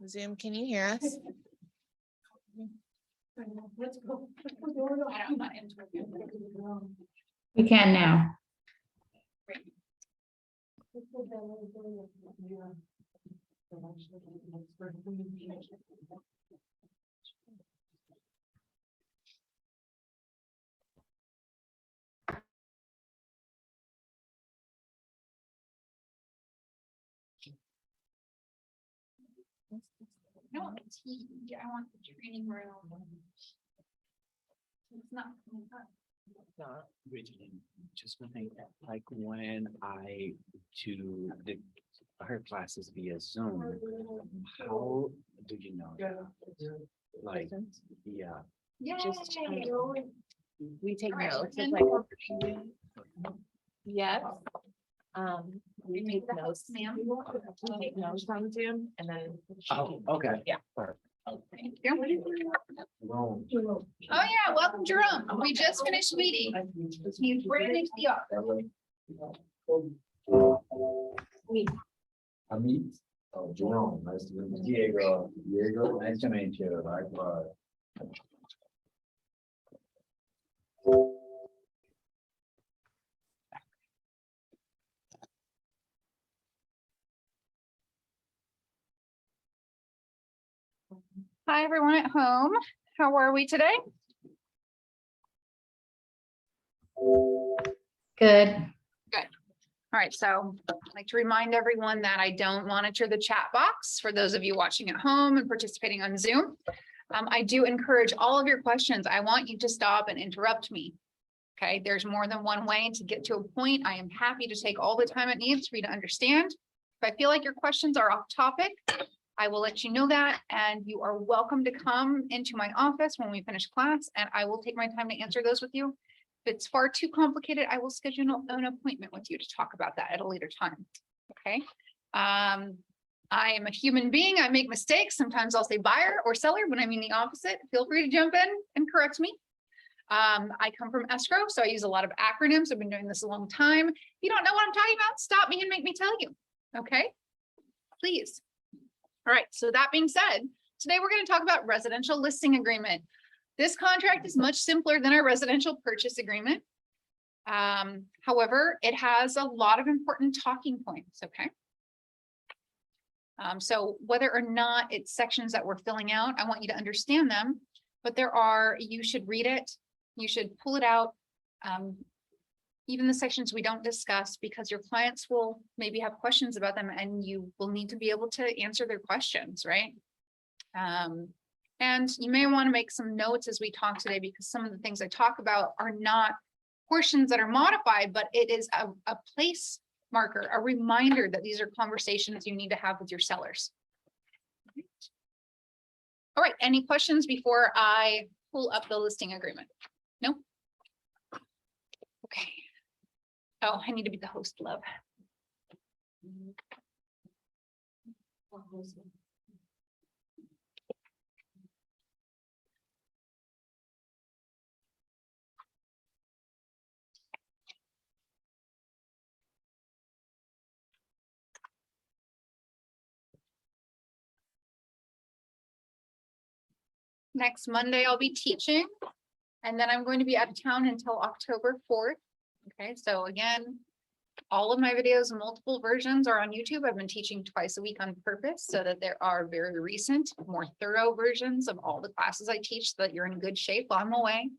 Zoom, can you hear us? Let's go. We can now. No, it's I want the training room. It's not. Just one thing, like when I do her classes via Zoom, how do you know? Like, yeah. Yeah. Just, we take All right, notes. and- It's like, yes. We take notes. Ma'am. We take notes on Zoom and then. Oh, okay. Yeah. Perfect. Thank you. Oh, yeah, welcome Jerome. We just finished meeting. He's bringing into the office. Amit, Jerome, nice to meet you. Diego, nice to meet you. Likewise. Hi, everyone at home. How are we today? Good. All right, so I'd like to remind everyone that I don't monitor the chat box for those of you watching at home and participating on Zoom. I do encourage all of your questions. I want you to stop and interrupt me. Okay, there's more than one way to get to a point. I am happy to take all the time it needs for you to understand. If I feel like your questions are off topic, I will let you know that, and you are welcome to come into my office when we finish class, and I will take my time to answer those with you. If it's far too complicated, I will schedule an appointment with you to talk about that at a later time. Okay. I am a human being. I make mistakes. Sometimes I'll say buyer or seller when I mean the opposite. Feel free to jump in and correct me. I come from escrow, so I use a lot of acronyms. I've been doing this a long time. If you don't know what I'm talking about, stop me and make me tell you. Okay, please. All right, so that being said, today we're going to talk about residential listing agreement. This contract is much simpler than our residential purchase agreement. However, it has a lot of important talking points, okay? So whether or not it's sections that we're filling out, I want you to understand them, but you should read it, you should pull it out. Even the sections we don't discuss, because your clients will maybe have questions about them and you will need to be able to answer their questions, right? And you may want to make some notes as we talk today, because some of the things I talk about are not portions that are modified, but it is a place marker, a reminder that these are conversations you need to have with your sellers. All right, any questions before I pull up the listing agreement? No? Okay. Oh, I need to be the host, love. Next Monday, I'll be teaching, and then I'm going to be out of town until October 4th. Okay, so again, all of my videos, multiple versions are on YouTube. I've been teaching twice a week on purpose so that there are very recent, more thorough versions of all the classes I teach so that you're in good shape while I'm away.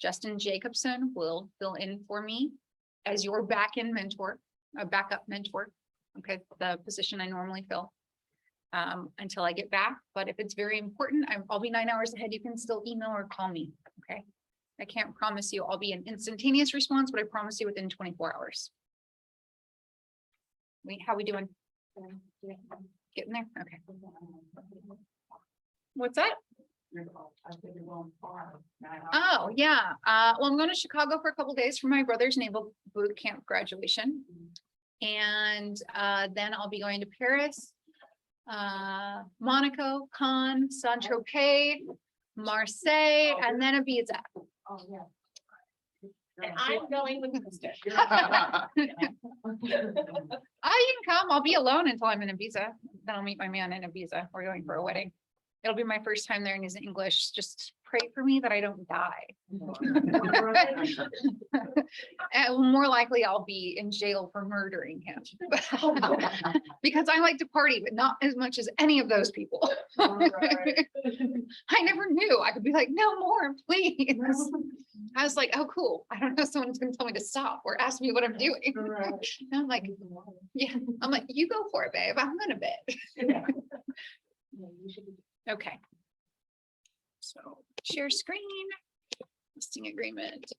Justin Jacobson will fill in for me as your back-end mentor, a backup mentor. Okay, the position I normally fill until I get back. But if it's very important, I'll be 9 hours ahead. You can still email or call me. Okay, I can't promise you I'll be an instantaneous response, but I promise you within 24 hours. How we doing? Getting there? Okay. What's that? Oh, yeah. Well, I'm going to Chicago for a couple days for my brother's naval boot camp graduation. And then I'll be going to Paris, Monaco, Cannes, Saint-Tropez, Marseille, and then Ibiza. Oh, yeah. And I'm going with Kristen. You can come. I'll be alone until I'm in Ibiza. then I'll meet my man in Ibiza. We're going for a wedding. It'll be my first time learning his English. Just pray for me that I don't die. More likely I'll be in jail for murdering him. Because I like to party, but not as much as any of those people. I never knew. I could be like, no more, please. I was like, oh, cool. I don't know. Someone's gonna tell me to stop or ask me what I'm doing. And I'm like, yeah, I'm like, you go for it, babe. I'm gonna bet. Okay. So share screen, listing agreement.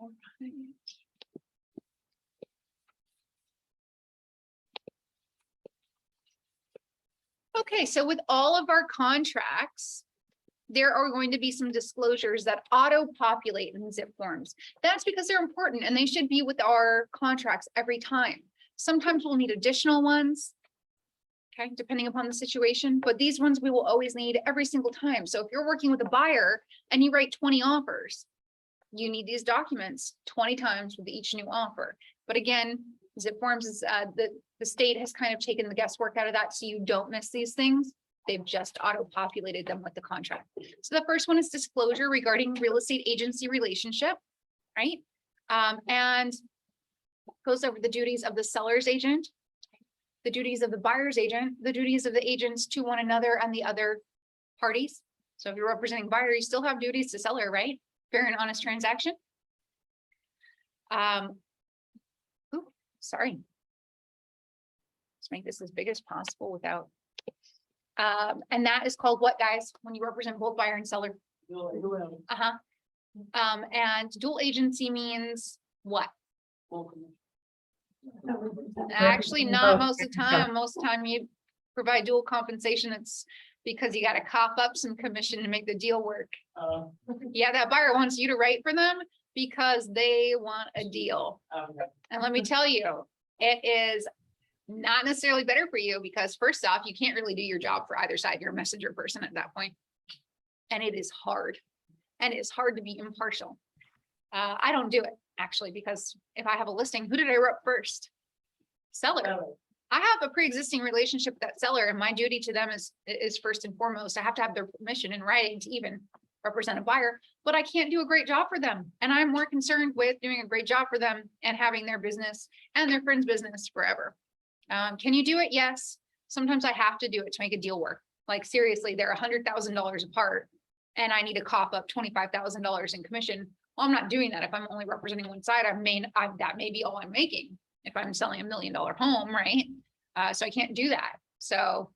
All right. Okay, so with all of our contracts, there are going to be some disclosures that auto-populate in zip forms. That's because they're important and they should be with our contracts every time. Sometimes we'll need additional ones, okay, depending upon the situation, but these ones we will always need every single time. So if you're working with a buyer and you write 20 offers, you need these documents 20 times with each new offer. But again, zip forms is the state has kind of taken the guesswork out of that, so you don't miss these things. They've just auto-populated them with the contract. So the first one is disclosure regarding real estate agency relationship, right? And goes over the duties of the seller's agent, the duties of the buyer's agent, the duties of the agents to one another and the other parties. So if you're representing buyer, you still have duties to seller, right? Fair and honest transaction. Sorry. Let's make this as big as possible without. And that is called what, guys, when you represent both buyer and seller? And dual agency means what? Actually, not most of the time. Most of the time you provide dual compensation. It's because you got to cough up some commission to make the deal work. Yeah, that buyer wants you to write for them because they want a deal. And let me tell you, it is not necessarily better for you because first off, you can't really do your job for either side. You're a messenger person at that point. And it is hard. And it's hard to be impartial. I don't do it actually, because if I have a listing, who did I rep first? Seller. I have a pre-existing relationship with that seller and my duty to them is first and foremost. I have to have their permission in writing to even represent a buyer, but I can't do a great job for them. And I'm more concerned with doing a great job for them and having their business and their friend's business forever. Can you do it? Yes. Sometimes I have to do it to make a deal work. Like seriously, they're $100,000 apart and I need to cough up $25,000 in commission. Well, I'm not doing that. If I'm only representing one side, that may be all I'm making if I'm selling $1 million home, right? So I can't do that. So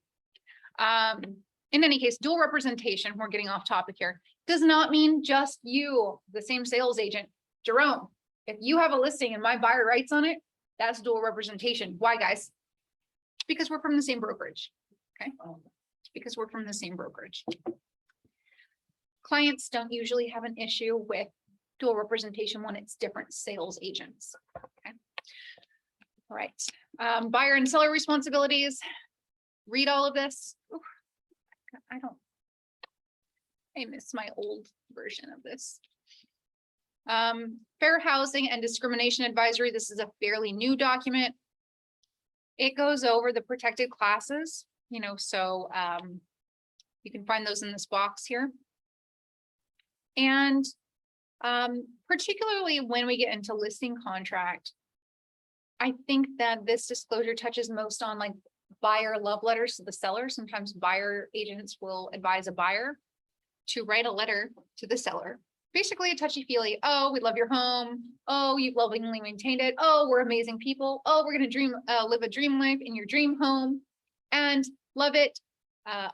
in any case, dual representation, we're getting off topic here, does not mean just you, the same sales agent. Jerome, if you have a listing and my buyer writes on it, that's dual representation. Why, guys? Because we're from the same brokerage, okay? Because we're from the same brokerage. Clients don't usually have an issue with dual representation when it's different sales agents, okay? All right, buyer and seller responsibilities. Read all of this. Ooh, I miss my old version of this. Fair housing and discrimination advisory. This is a fairly new document. It goes over the protected classes, you know, so you can find those in this box here. And particularly when we get into listing contract, I think that this disclosure touches most on like buyer love letters to the seller. Sometimes buyer agents will advise a buyer to write a letter to the seller. Basically a touchy-feely, oh, we love your home. Oh, you've lovingly maintained it. Oh, we're amazing people. Oh, we're gonna live a dream life in your dream home and love it,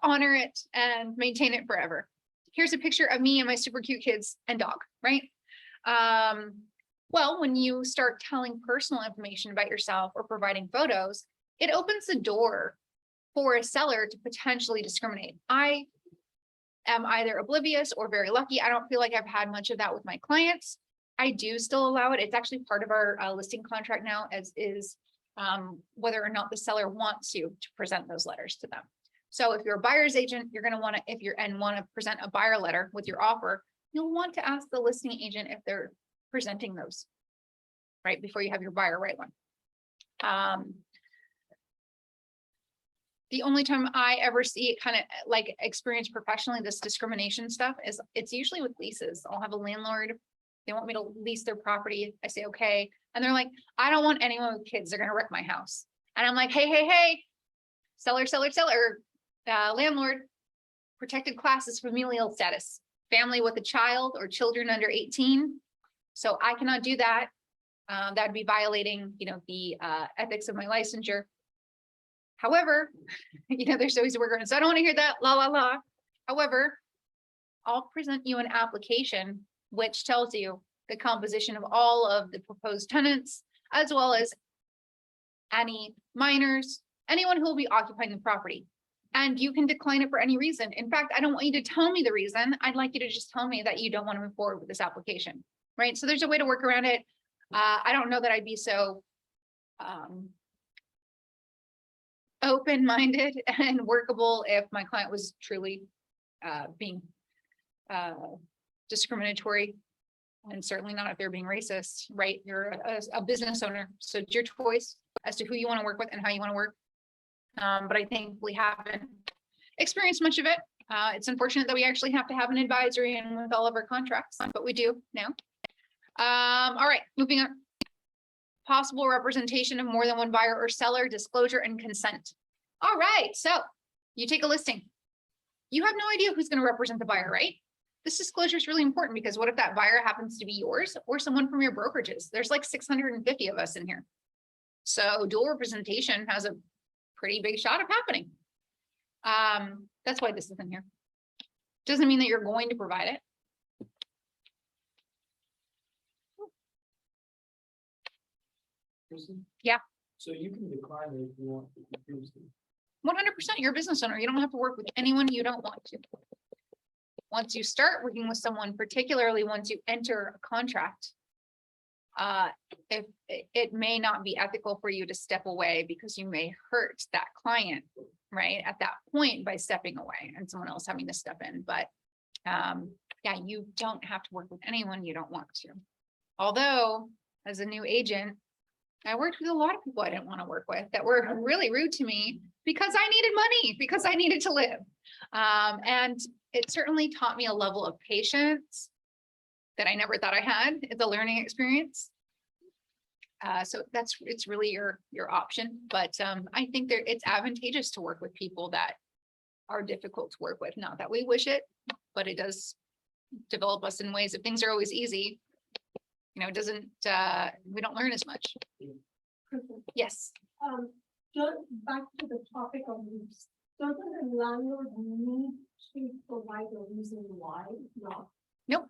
honor it, and maintain it forever. Here's a picture of me and my super cute kids and dog, right? Well, when you start telling personal information about yourself or providing photos, it opens the door for a seller to potentially discriminate. I am either oblivious or very lucky. I don't feel like I've had much of that with my clients. I do still allow it. It's actually part of our listing contract now, as is whether or not the seller wants you to present those letters to them. So if you're a buyer's agent, you're going to want to, if you're and want to present a buyer letter with your offer, you'll want to ask the listing agent if they're presenting those, right, before you have your buyer write one. The only time I ever see it kind of like experience professionally, this discrimination stuff is it's usually with leases. I'll have a landlord. They want me to lease their property. I say, okay. And they're like, I don't want anyone with kids. They're going to wreck my house. And I'm like, hey, seller, landlord, protected class is familial status, family with a child or children under 18. So I cannot do that. That'd be violating, the ethics of my licensure. However, there's always a workaround. So I don't want to hear that, la. However, I'll present you an application which tells you the composition of all of the proposed tenants, as well as any minors, anyone who will be occupying the property. And you can decline it for any reason. In fact, I don't want you to tell me the reason. I'd like you to just tell me that you don't want to move forward with this application, right? So there's a way to work around it. I don't know that I'd be so open-minded and workable if my client was truly being discriminatory, and certainly not if they're being racist, right? You're a business owner, so it's your choice as to who you want to work with and how you want to work. But I think we haven't experienced much of it. It's unfortunate that we actually have to have an advisory in with all of our contracts, but we do now. All right, moving on. Possible representation of more than one buyer or seller, disclosure and consent. All right, so you take a listing. You have no idea who's going to represent the buyer, right? This disclosure is really important because what if that buyer happens to be yours or someone from your brokerages? There's like 650 of us in here. So dual representation has a pretty big shot of happening. That's why this is in here. Doesn't mean that you're going to provide it. Yeah. So you can decline it if you want. 100%, you're a business owner. You don't have to work with anyone you don't want to. Once you start working with someone, particularly once you enter a contract, if it may not be ethical for you to step away because you may hurt that client, right? At that point by stepping away and someone else having to step in. But yeah, you don't have to work with anyone you don't want to. Although as a new agent, I worked with a lot of people I didn't want to work with that were really rude to me because I needed money, because I needed to live. And it certainly taught me a level of patience that I never thought I had. It's a learning experience. So it's really your option. But I think it's advantageous to work with people that are difficult to work with. Not that we wish it, but it does develop us in ways. If things are always easy, it doesn't, we don't learn as much. Yes. Just back to the topic of lease, doesn't the landlord need to provide a reason why not? Nope.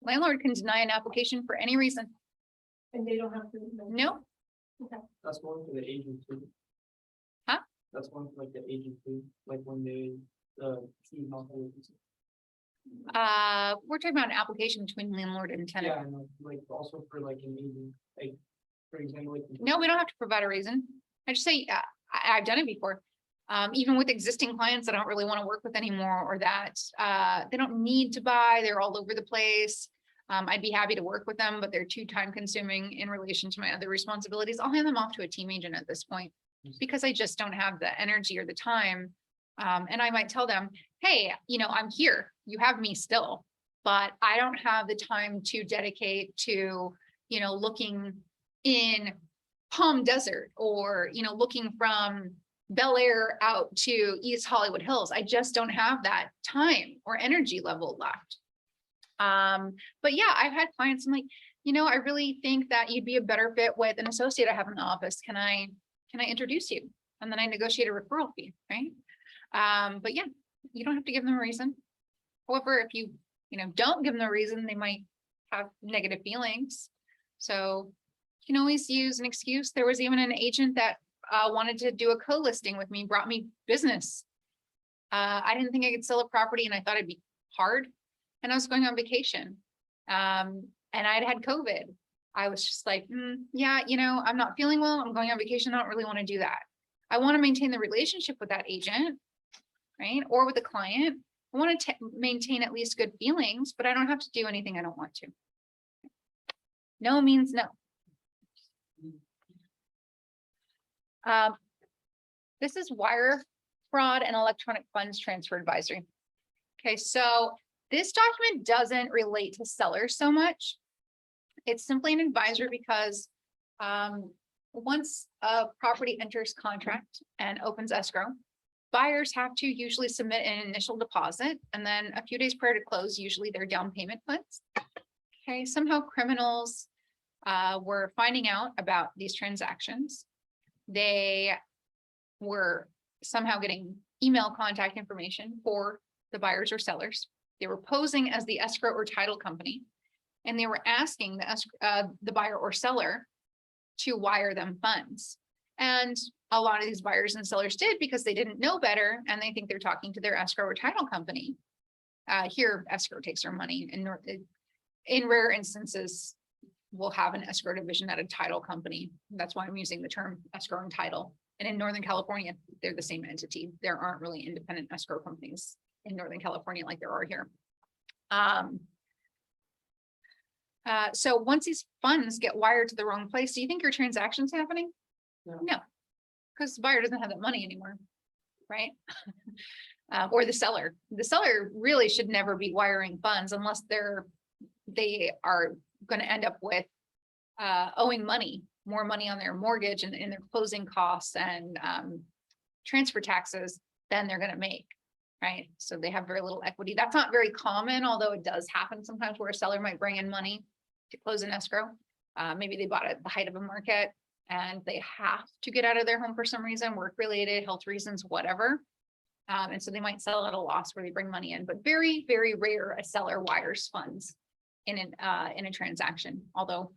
Landlord can deny an application for any reason. And they don't have to. Nope. That's one for the agent too. Huh? That's one for like the agent too, like when they, see multiple. We're talking about an application between landlord and tenant. Yeah, and like also for like an agent, like, for example, like. No, we don't have to provide a reason. I just say, I've done it before. Even with existing clients I don't really want to work with anymore, or that they don't need to buy, they're all over the place. I'd be happy to work with them, but they're too time consuming in relation to my other responsibilities. I'll hand them off to a team agent at this point because I just don't have the energy or the time. And I might tell them, hey, I'm here, you have me still, but I don't have the time to dedicate to, looking in Palm Desert or, looking from Bel Air out to East Hollywood Hills. I just don't have that time or energy level left. But yeah, I've had clients, I'm like, I really think that you'd be a better fit with an associate I have in the office. Can I introduce you? And then I negotiate a referral fee, right? But yeah, you don't have to give them a reason. However, if you don't give them a reason, they might have negative feelings. So you can always use an excuse. There was even an agent that wanted to do a co-listing with me, brought me business. I didn't think I could sell a property and I thought it'd be hard. And I was going on vacation. And I'd had COVID. I was just like, yeah, I'm not feeling well. I'm going on vacation. I don't really want to do that. I want to maintain the relationship with that agent, right? Or with the client. I want to maintain at least good feelings, but I don't have to do anything I don't want to. No means no. This is wire fraud and electronic funds transfer advisory. Okay, so this document doesn't relate to sellers so much. It's simply an advisory because once a property enters contract and opens escrow, buyers have to usually submit an initial deposit, and then a few days prior to close, usually their down payment funds. Okay, somehow criminals were finding out about these transactions. They were somehow getting email contact information for the buyers or sellers. They were posing as the escrow or title company, and they were asking the buyer or seller to wire them funds. And a lot of these buyers and sellers did because they didn't know better, and they think they're talking to their escrow or title company. Here, escrow takes their money, and in rare instances, we'll have an escrow division at a title company. That's why I'm using the term escrow and title. And in Northern California, they're the same entity. There aren't really independent escrow companies in Northern California like there are here. So once these funds get wired to the wrong place, do you think your transaction's happening? No, because the buyer doesn't have that money anymore, right? Or the seller. The seller really should never be wiring funds unless they are going to end up with owing more money on their mortgage and in their closing costs and transfer taxes than they're going to make, right? So they have very little equity. That's not very common, although it does happen sometimes where a seller might bring in money to close an escrow. Maybe they bought at the height of a market and they have to get out of their home for some reason, work related, health reasons, whatever. And so they might sell at a loss where they bring money in, but very, very rare a seller wires funds in a transaction, although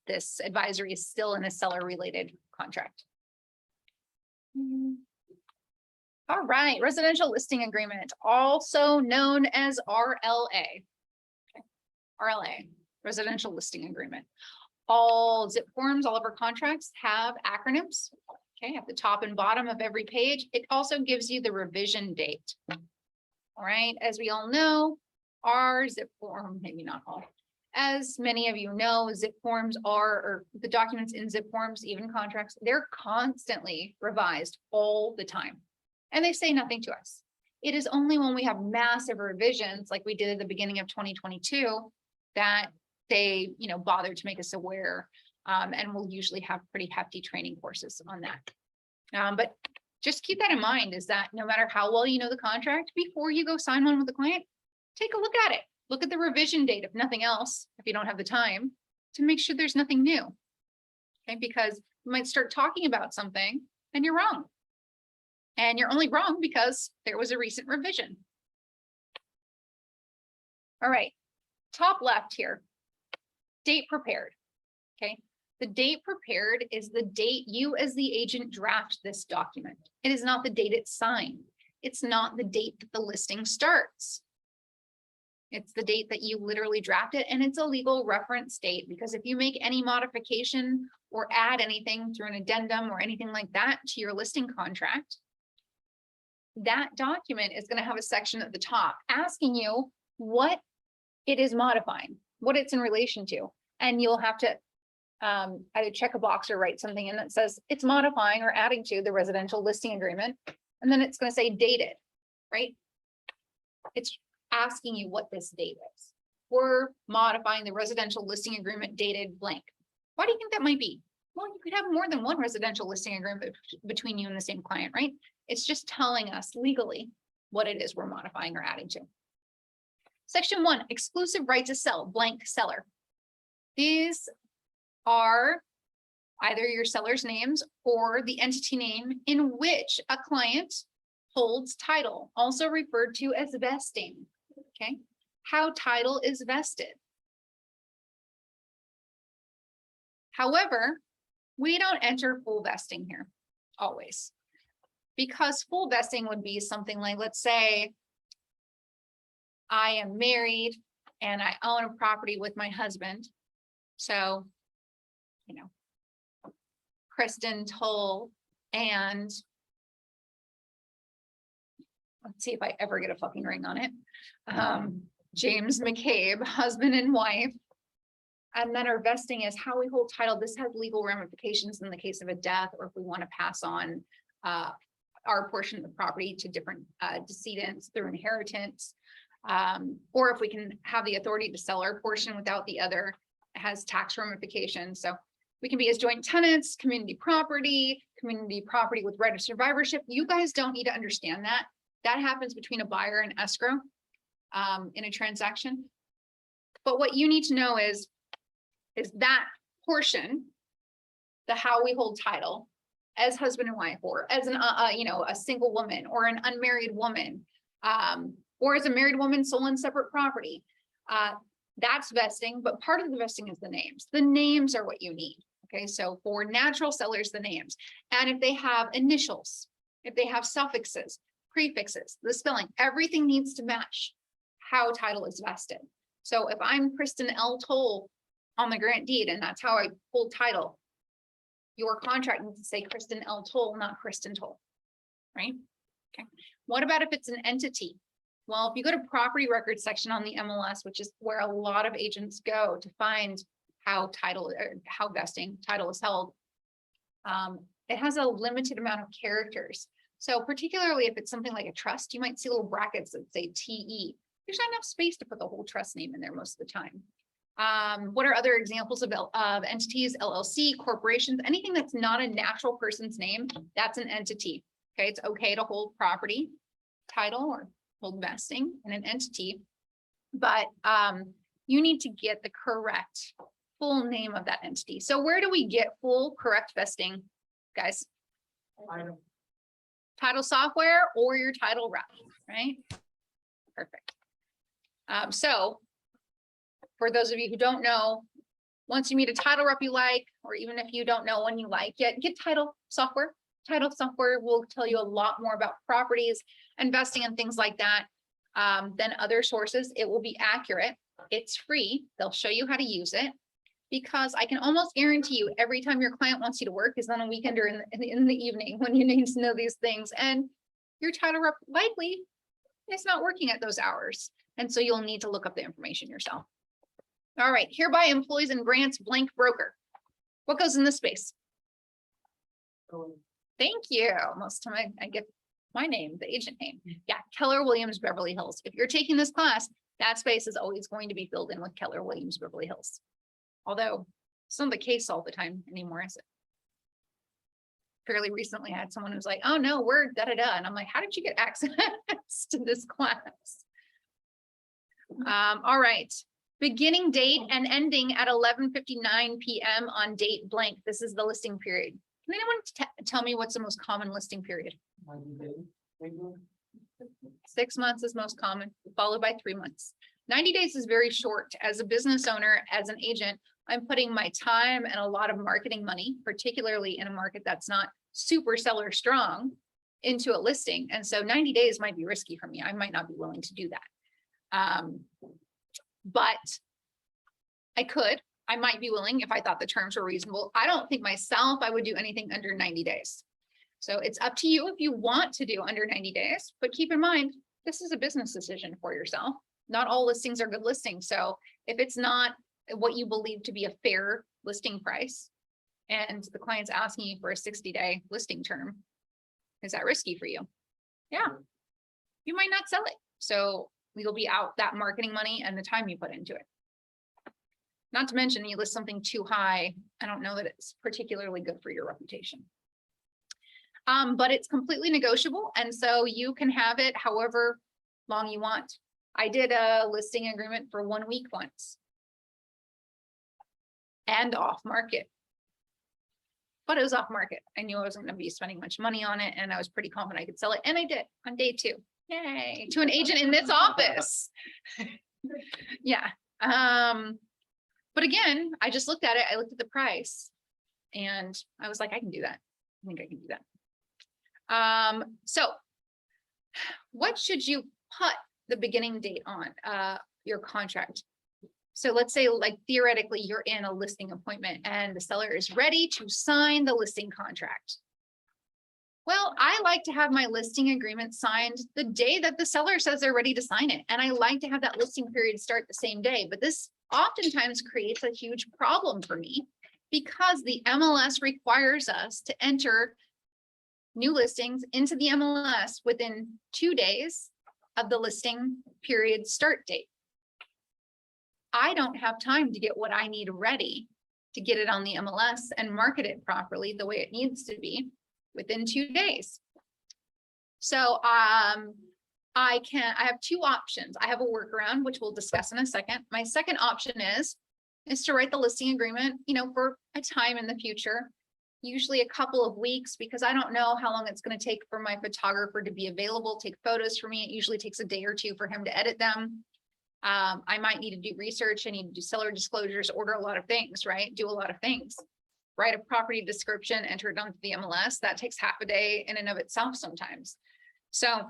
this advisory is still in a seller related contract. All right, residential listing agreement, also known as RLA. Okay. RLA, residential listing agreement. All zip forms, all of our contracts have acronyms. Okay, at the top and bottom of every page. It also gives you the revision date. All right, as we all know, our zip form, maybe not all, as many of you know, zip forms or the documents in zip forms, even contracts, they're constantly revised all the time. And they say nothing to us. It is only when we have massive revisions, like we did at the beginning of 2022, that they, bother to make us aware. And we'll usually have pretty hefty training courses on that. But just keep that in mind, is that no matter how well you know the contract, before you go sign one with the client, take a look at it. Look at the revision date, if nothing else, if you don't have the time, to make sure there's nothing new. Okay, because you might start talking about something and you're wrong. And you're only wrong because there was a recent revision. All right, top left here, date prepared. Okay, the date prepared is the date you as the agent draft this document. It is not the date it's signed. It's not the date that the listing starts. It's the date that you literally draft it, and it's a legal reference date, because if you make any modification or add anything through an addendum or anything like that to your listing contract, that document is going to have a section at the top asking you what it is modifying, what it's in relation to. And you'll have to either check a box or write something in that says it's modifying or adding to the residential listing agreement. And then it's going to say dated, right? It's asking you what this date is. We're modifying the residential listing agreement dated blank. Why do you think that might be? Well, you could have more than one residential listing agreement between you and the same client, right? It's just telling us legally what it is we're modifying or adding to. Section 1, exclusive right to sell, blank seller. These are either your seller's names or the entity name in which a client holds title, also referred to as vesting. Okay, how title is vested. However, we don't enter full vesting here always, because full vesting would be something like, let's say I am married and I own a property with my husband. So, Christen Tull and let's see if I ever get a fucking ring on it. James McCabe, husband and wife. And then our vesting is how we hold title. This has legal ramifications in the case of a death, or if we want to pass on our portion of the property to different decedents through inheritance. Or if we can have the authority to sell our portion without the other, it has tax ramifications. So we can be as joint tenants, community property with right of survivorship. You guys don't need to understand that. That happens between a buyer and escrow in a transaction. But what you need to know is that portion, the how we hold title as husband and wife, or as an a single woman or an unmarried woman, or as a married woman sole and separate property. That's vesting, but part of the vesting is the names. The names are what you need. Okay, so for natural sellers, the names. And if they have initials, if they have suffixes, prefixes, the spelling, everything needs to match how title is vested. So if I'm Christen Tull on the grant deed, and that's how I hold title, your contract needs to say Christen Tull, not Christen Tull, right? Okay. What about if it's an entity? Well, if you go to property records section on the MLS, which is where a lot of agents go to find how title or how vesting title is held, it has a limited amount of characters. So particularly if it's something like a trust, you might see little brackets that say TE. There's not enough space to put the whole trust name in there most of the time. What are other examples of entities? LLC, corporations, anything that's not a natural person's name, that's an entity. Okay, it's okay to hold property title or hold vesting in an entity, but you need to get the correct full name of that entity. So where do we get full correct vesting, guys? Title software or your title rep, right? Perfect. So for those of you who don't know, once you meet a title rep you like, or even if you don't know one you like yet, get title software. Title software will tell you a lot more about properties, investing and things like that than other sources. It will be accurate. It's free. They'll show you how to use it, because I can almost guarantee you every time your client wants you to work is on a weekend or in the evening when you need to know these things. And your title rep likely is not working at those hours. And so you'll need to look up the information yourself. All right, hereby employs and grants blank broker. What goes in this space? Thank you. Most of the time I get my name, the agent name. Yeah, Keller Williams Beverly Hills. If you're taking this class, that space is always going to be filled in with Keller Williams Beverly Hills. Although it's not the case all the time anymore, is it? Fairly recently I had someone who's like, oh no, we're da-da-da. And I'm like, how did you get access to this class? All right. Beginning date and ending at 11:59 p.m. on date blank. This is the listing period. Can anyone tell me what's the most common listing period? 6 months is most common, followed by 3 months. 90 days is very short. As a business owner, as an agent, I'm putting my time and a lot of marketing money, particularly in a market that's not super seller strong, into a listing. And so 90 days might be risky for me. I might not be willing to do that. But I might be willing if I thought the terms were reasonable. I don't think myself I would do anything under 90 days. So it's up to you if you want to do under 90 days, but keep in mind, this is a business decision for yourself. Not all listings are good listings. So if it's not what you believe to be a fair listing price, and the client's asking you for a 60-day listing term, is that risky for you? Yeah, you might not sell it. So you'll be out that marketing money and the time you put into it. Not to mention you list something too high. I don't know that it's particularly good for your reputation. But it's completely negotiable. And so you can have it however long you want. I did a listing agreement for 1 week once. And off market. But it was off market. I knew I wasn't going to be spending much money on it, and I was pretty confident I could sell it. And I did on day 2. Yay, to an agent in this office. Yeah. But again, I just looked at it. I looked at the price and I was like, I can do that. I think I can do that. So what should you put the beginning date on your contract? So let's say, like, theoretically, you're in a listing appointment and the seller is ready to sign the listing contract. Well, I like to have my listing agreement signed the day that the seller says they're ready to sign it. And I like to have that listing period start the same day. But this oftentimes creates a huge problem for me because the MLS requires us to enter new listings into the MLS within 2 days of the listing period start date. I don't have time to get what I need ready to get it on the MLS and market it properly the way it needs to be within 2 days. So I have two options. I have a workaround, which we'll discuss in a second. My second option is to write the listing agreement, for a time in the future, usually a couple of weeks, because I don't know how long it's going to take for my photographer to be available, take photos for me. It usually takes a day or two for him to edit them. I might need to do research. I need to do seller disclosures, order a lot of things, right? Do a lot of things, write a property description, enter it onto the MLS. That takes half a day in and of itself sometimes. So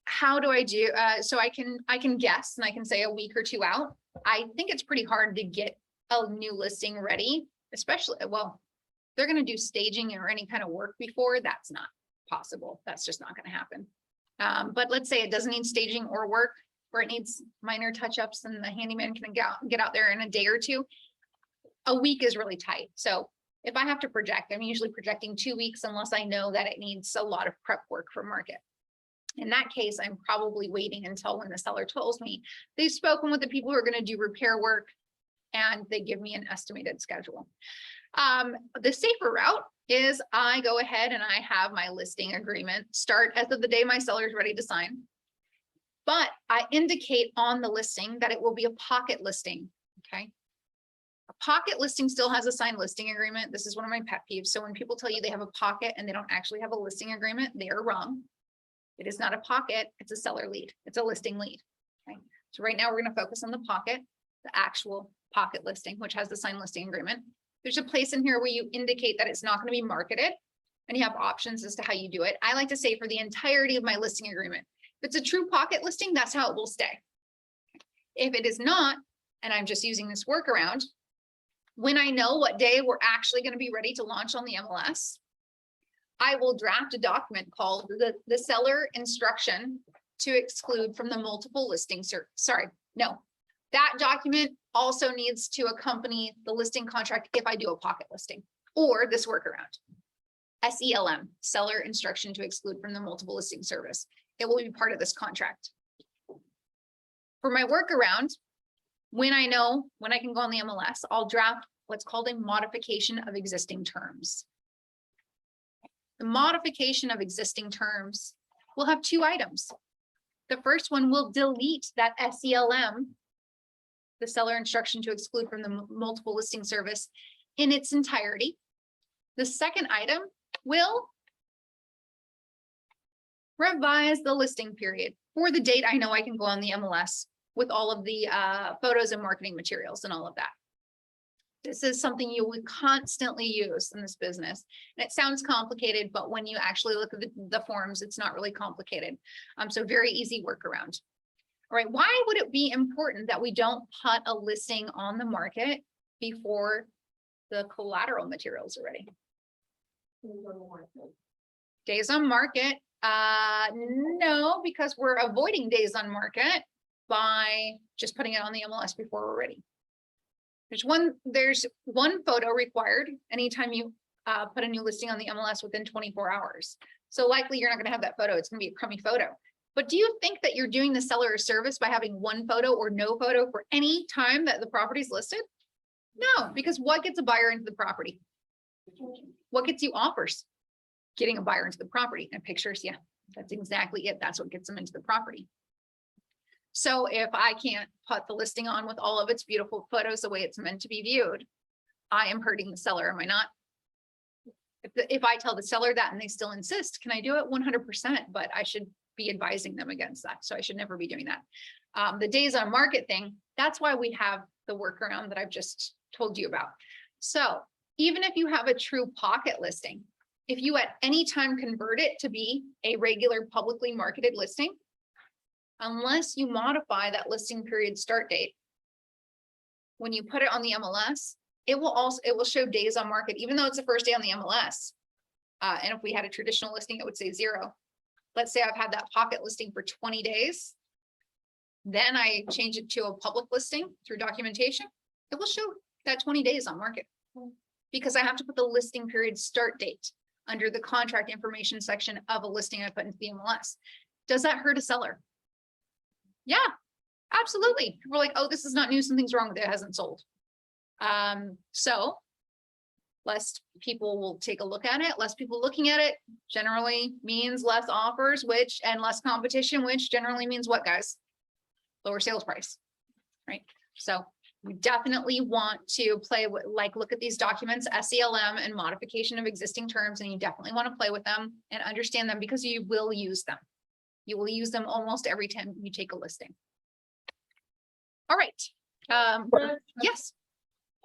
how do I do? So I can guess and I can say a week or two out. I think it's pretty hard to get a new listing ready, especially, well, they're going to do staging or any kind of work before. That's not possible. That's just not going to happen. But let's say it doesn't need staging or work, or it needs minor touch-ups and the handyman can get out there in a day or two. A week is really tight. So if I have to project, I'm usually projecting 2 weeks unless I know that it needs a lot of prep work for market. In that case, I'm probably waiting until when the seller tells me they've spoken with the people who are going to do repair work and they give me an estimated schedule. The safer route is I go ahead and I have my listing agreement start as of the day my seller is ready to sign. But I indicate on the listing that it will be a pocket listing, okay? A pocket listing still has a signed listing agreement. This is one of my pet peeves. So when people tell you they have a pocket and they don't actually have a listing agreement, they are wrong. It is not a pocket, it's a seller lead. It's a listing lead, okay? So right now we're gonna focus on the pocket, the actual pocket listing, which has the signed listing agreement. There's a place in here where you indicate that it's not gonna be marketed and you have options as to how you do it. I like to say for the entirety of my listing agreement, if it's a true pocket listing, that's how it will stay. If it is not, and I'm just using this workaround, when I know what day we're actually going to be ready to launch on the MLS, I will draft a document called the seller instruction to exclude from the multiple listings. That document also needs to accompany the listing contract if I do a pocket listing or this workaround. SELM, seller instruction to exclude from the multiple listing service. It will be part of this contract. For my workaround, when I know when I can go on the MLS, I'll draft what's called a modification of existing terms. The modification of existing terms will have two items. The first one will delete that SELM, the seller instruction to exclude from the multiple listing service, in its entirety. The second item will revise the listing period for the date I know I can go on the MLS with all of the photos and marketing materials and all of that. This is something you would constantly use in this business. And it sounds complicated, but when you actually look at the forms, it's not really complicated. So very easy workaround. All right, why would it be important that we don't put a listing on the market before the collateral materials are ready? Days on market. No, because we're avoiding days on market by just putting it on the MLS before we're ready. There's one photo required anytime you put a new listing on the MLS within 24 hours. So likely you're not going to have that photo. It's going to be a crummy photo. But do you think that you're doing the seller a service by having one photo or no photo for any time that the property is listed? No, because what gets a buyer into the property? What gets you offers? Getting a buyer into the property and pictures. Yeah, that's exactly it. That's what gets them into the property. So if I can't put the listing on with all of its beautiful photos the way it's meant to be viewed, I am hurting the seller, am I not? If I tell the seller that and they still insist, can I do it? 100%, but I should be advising them against that. So I should never be doing that. The days on market thing, that's why we have the workaround that I've just told you about. So even if you have a true pocket listing, if you at any time convert it to be a regular publicly marketed listing, unless you modify that listing period start date, when you put it on the MLS, it will show days on market, even though it's the first day on the MLS. And if we had a traditional listing, it would say 0. Let's say I've had that pocket listing for 20 days. Then I change it to a public listing through documentation. It will show that 20 days on market because I have to put the listing period start date under the contract information section of a listing I put into the MLS. Does that hurt a seller? Yeah, absolutely. We're like, oh, this is not new. Something's wrong with it. It hasn't sold. So less people will take a look at it. Less people looking at it generally means less offers, and less competition, which generally means what, guys? Lower sales price, right? So we definitely want to play with, like, look at these documents, SELM and modification of existing terms, and you definitely want to play with them and understand them because you will use them. You will use them almost every time you take a listing. All right. Yes.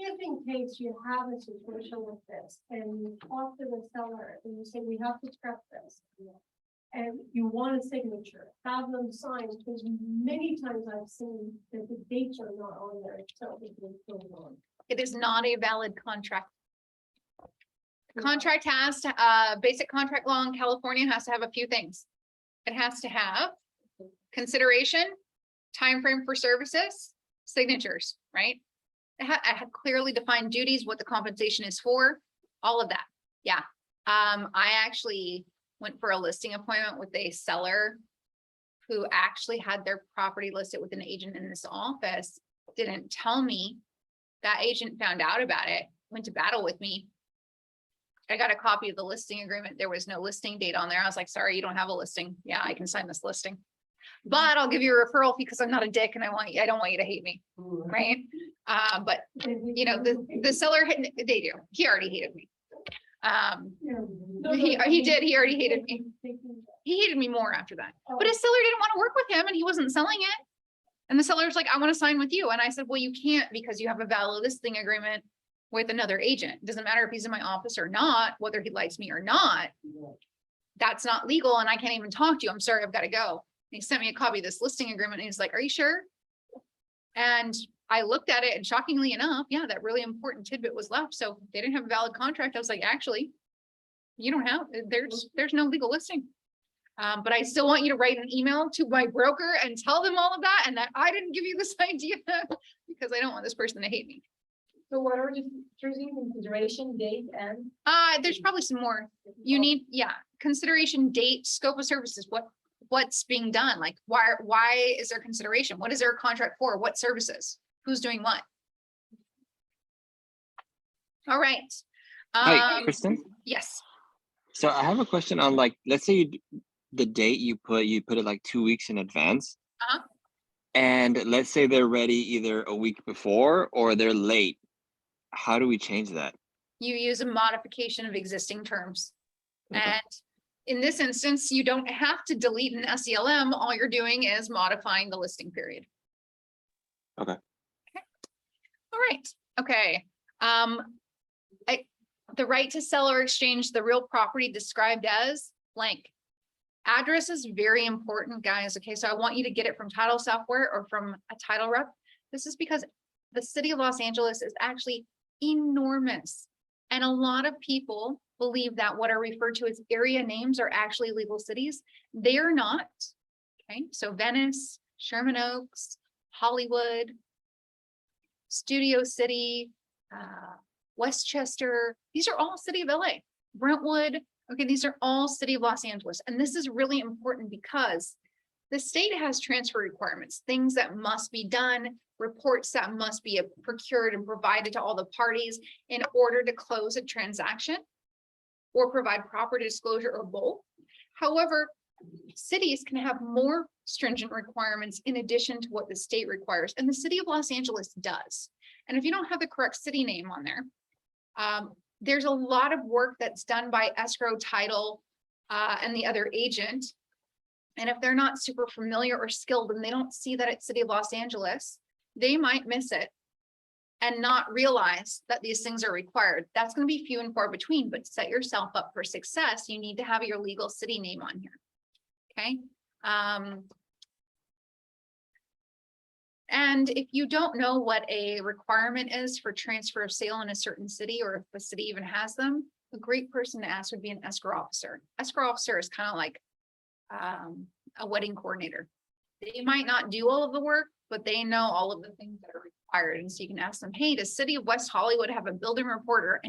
If in case you have a situation like this and you talk to the seller and you say, we have to scrap this. And you want a signature, have them sign, because many times I've seen that the dates are not on there, so it's going on. It is not a valid contract. The contract has to, basic contract law in California has to have a few things. It has to have consideration, time frame for services, signatures, right? It had clearly defined duties, what the compensation is for, all of that. Yeah. I actually went for a listing appointment with a seller who actually had their property listed with an agent in this office, didn't tell me. That agent found out about it, went to battle with me. I got a copy of the listing agreement. There was no listing date on there. I was like, sorry, you don't have a listing. Yeah, I can sign this listing, but I'll give you a referral fee because I'm not a dick and I don't want you to hate me. Right. But you know, the seller, they do. He already hated me. He did. He already hated me. He hated me more after that, but his seller didn't want to work with him and he wasn't selling it. And the seller's like, I want to sign with you. And I said, well, you can't because you have a valid listing agreement with another agent. It doesn't matter if he's in my office or not, whether he likes me or not. That's not legal. And I can't even talk to you. I'm sorry, I've got to go. And he sent me a copy of this listing agreement. And he's like, are you sure? And I looked at it and shockingly enough, yeah, that really important tidbit was left. So they didn't have a valid contract. I was like, actually, you don't have, there's no legal listing. But I still want you to write an email to my broker and tell them all of that and that I didn't give you this idea because I don't want this person to hate me. So what are the choosing consideration, date, and? There's probably some more. You need, yeah, consideration, date, scope of services, what's being done, like why is there consideration? What is there a contract for? What services? Who's doing what? All right. Hi, Kristen. Yes. So I have a question on, like, let's say the date you put it like 2 weeks in advance. Uh-huh. And let's say they're ready either a week before or they're late. How do we change that? You use a modification of existing terms. Okay. And in this instance, you don't have to delete an SELM. All you're doing is modifying the listing period. Okay. Okay. All right. Okay. The right to sell or exchange the real property described as blank. Address is very important, guys. Okay, so I want you to get it from title software or from a title rep. This is because the city of Los Angeles is actually enormous. And a lot of people believe that what are referred to as area names are actually legal cities. They are not. Okay, so Venice, Sherman Oaks, Hollywood, Studio City, Westchester, these are all city of LA, Brentwood. Okay, these are all city of Los Angeles. And this is really important because the state has transfer requirements, things that must be done, reports that must be procured and provided to all the parties in order to close a transaction or provide proper disclosure or both. However, cities can have more stringent requirements in addition to what the state requires, and the city of Los Angeles does. And if you don't have the correct city name on there, there's a lot of work that's done by escrow, title, and the other agent. And if they're not super familiar or skilled and they don't see that it's city of Los Angeles, they might miss it and not realize that these things are required. That's going to be few and far between, but set yourself up for success. You need to have your legal city name on here. Okay. And if you don't know what a requirement is for transfer of sale in a certain city, or if the city even has them, a great person to ask would be an escrow officer. Escrow officer is kind of like a wedding coordinator. They might not do all of the work, but they know all of the things that are required. And so you can ask them, hey, does city of West Hollywood have a building report or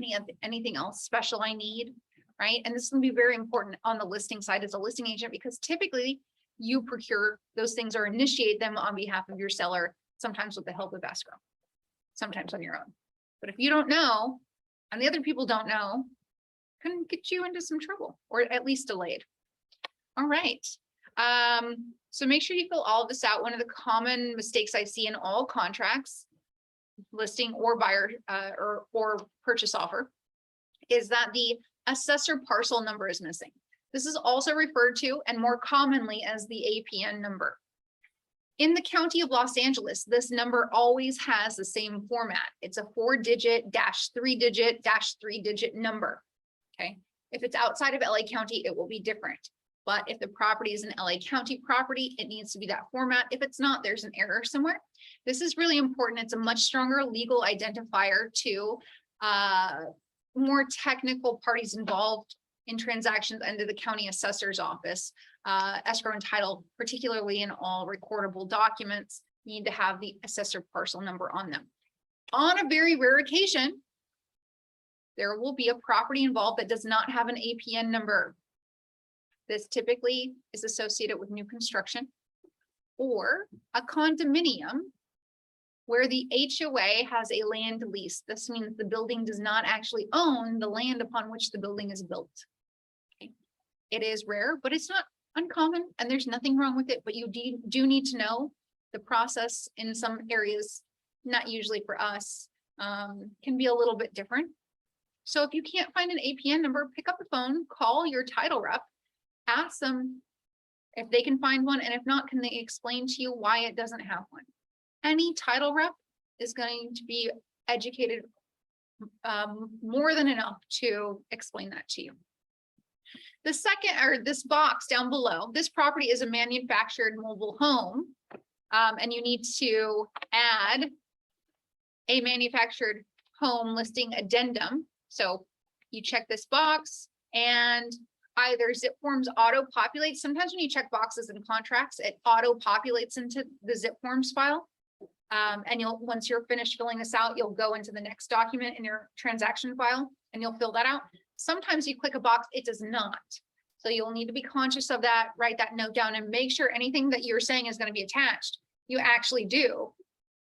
anything else special I need? right? And this is gonna be very important on the listing side as a listing agent, because typically you procure those things or initiate them on behalf of your seller, sometimes with the help of escrow, sometimes on your own. But if you don't know, and the other people don't know, can get you into some trouble or at least delayed. All right. So make sure you fill all of this out. One of the common mistakes I see in all contracts, listing or buyer or purchase offer, is that the assessor parcel number is missing. This is also referred to and more commonly as the APN number. In the County of Los Angeles, this number always has the same format. It's a 4-digit dash 3-digit dash 3-digit number. Okay. If it's outside of LA County, it will be different. But if the property is an LA County property, it needs to be that format. If it's not, there's an error somewhere. This is really important. It's a much stronger legal identifier to more technical parties involved in transactions under the county assessor's office. Escrow and title, particularly in all recordable documents, need to have the assessor parcel number on them. On a very rare occasion, there will be a property involved that does not have an APN number. This typically is associated with new construction or a condominium where the HOA has a land lease. This means the building does not actually own the land upon which the building is built. Okay. It is rare, but it's not uncommon and there's nothing wrong with it, but you do need to know the process in some areas, not usually for us, can be a little bit different. So if you can't find an APN number, pick up the phone, call your title rep, ask them if they can find one, and if not, can they explain to you why it doesn't have one? Any title rep is going to be educated more than enough to explain that to you. The second, or this box down below, this property is a manufactured mobile home, and you need to add a manufactured home listing addendum. So you check this box and either zip forms auto populate. Sometimes when you check boxes in contracts, it auto populates into the zip forms file. And once you're finished filling this out, you'll go into the next document in your transaction file and you'll fill that out. Sometimes you click a box, it does not. So you'll need to be conscious of that, write that note down and make sure anything that you're saying is going to be attached, you actually do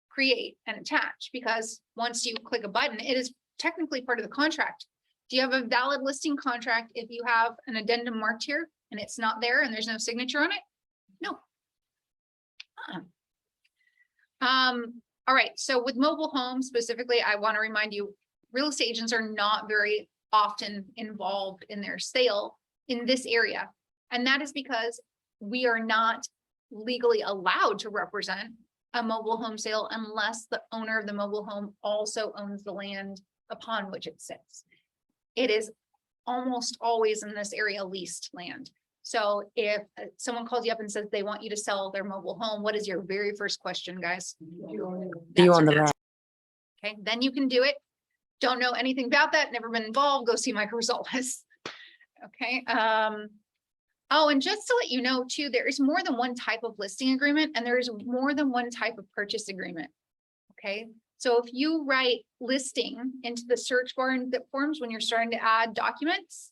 create and attach, because once you click a button, it is technically part of the contract. Do you have a valid listing contract if you have an addendum marked here and it's not there and there's no signature on it? No. All right, so with mobile homes specifically, I want to remind you, real estate agents are not very often involved in their sale in this area. And that is because we are not legally allowed to represent a mobile home sale unless the owner of the mobile home also owns the land upon which it sits. It is almost always in this area leased land. So if someone calls you up and says they want you to sell their mobile home, what is your very first question, guys? Do you own the land? Okay, then you can do it. Don't know anything about that, never been involved, go see Mike Rosales. Okay. Oh, and just to let you know too, there is more than one type of listing agreement and there is more than one type of purchase agreement. Okay. So if you write listing into the search bar in zip forms when you're starting to add documents,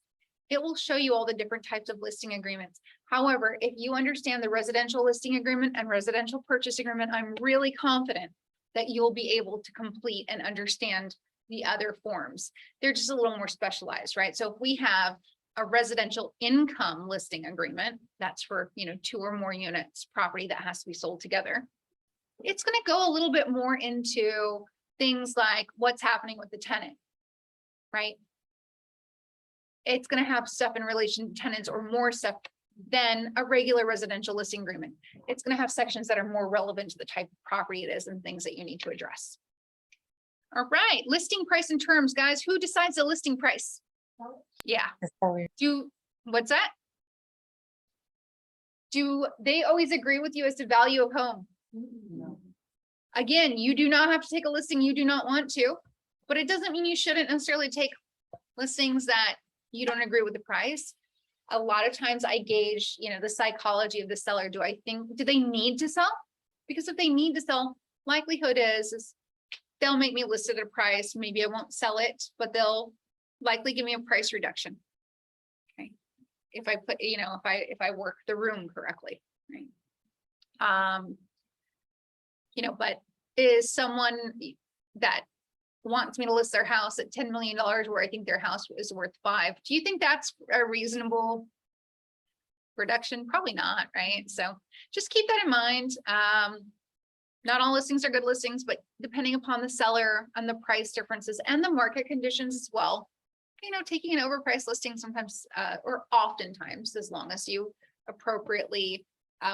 it will show you all the different types of listing agreements. However, if you understand the residential listing agreement and residential purchase agreement, I'm really confident that you'll be able to complete and understand the other forms. They're just a little more specialized, right? So if we have a residential income listing agreement, that's for, 2 or more units property that has to be sold together. It's going to go a little bit more into things like what's happening with the tenant, right? It's going to have stuff in relation to tenants or more stuff than a regular residential listing agreement. It's going to have sections that are more relevant to the type of property it is and things that you need to address. All right, listing price and terms, guys. Who decides the listing price? Yeah. What's that? Do they always agree with you as to value of home? No. Again, you do not have to take a listing you do not want to, but it doesn't mean you shouldn't necessarily take listings that you don't agree with the price. A lot of times I gauge, the psychology of the seller. Do they need to sell? Because if they need to sell, likelihood is they'll make me list at a price. Maybe I won't sell it, but they'll likely give me a price reduction. if I put, if I work the room correctly, right? But is someone that wants me to list their house at $10 million where I think their house is worth 5, do you think that's a reasonable reduction? Probably not, right? So just keep that in mind. Not all listings are good listings, but depending upon the seller and the price differences and the market conditions as well, taking an overpriced listing sometimes, or oftentimes, as long as you appropriately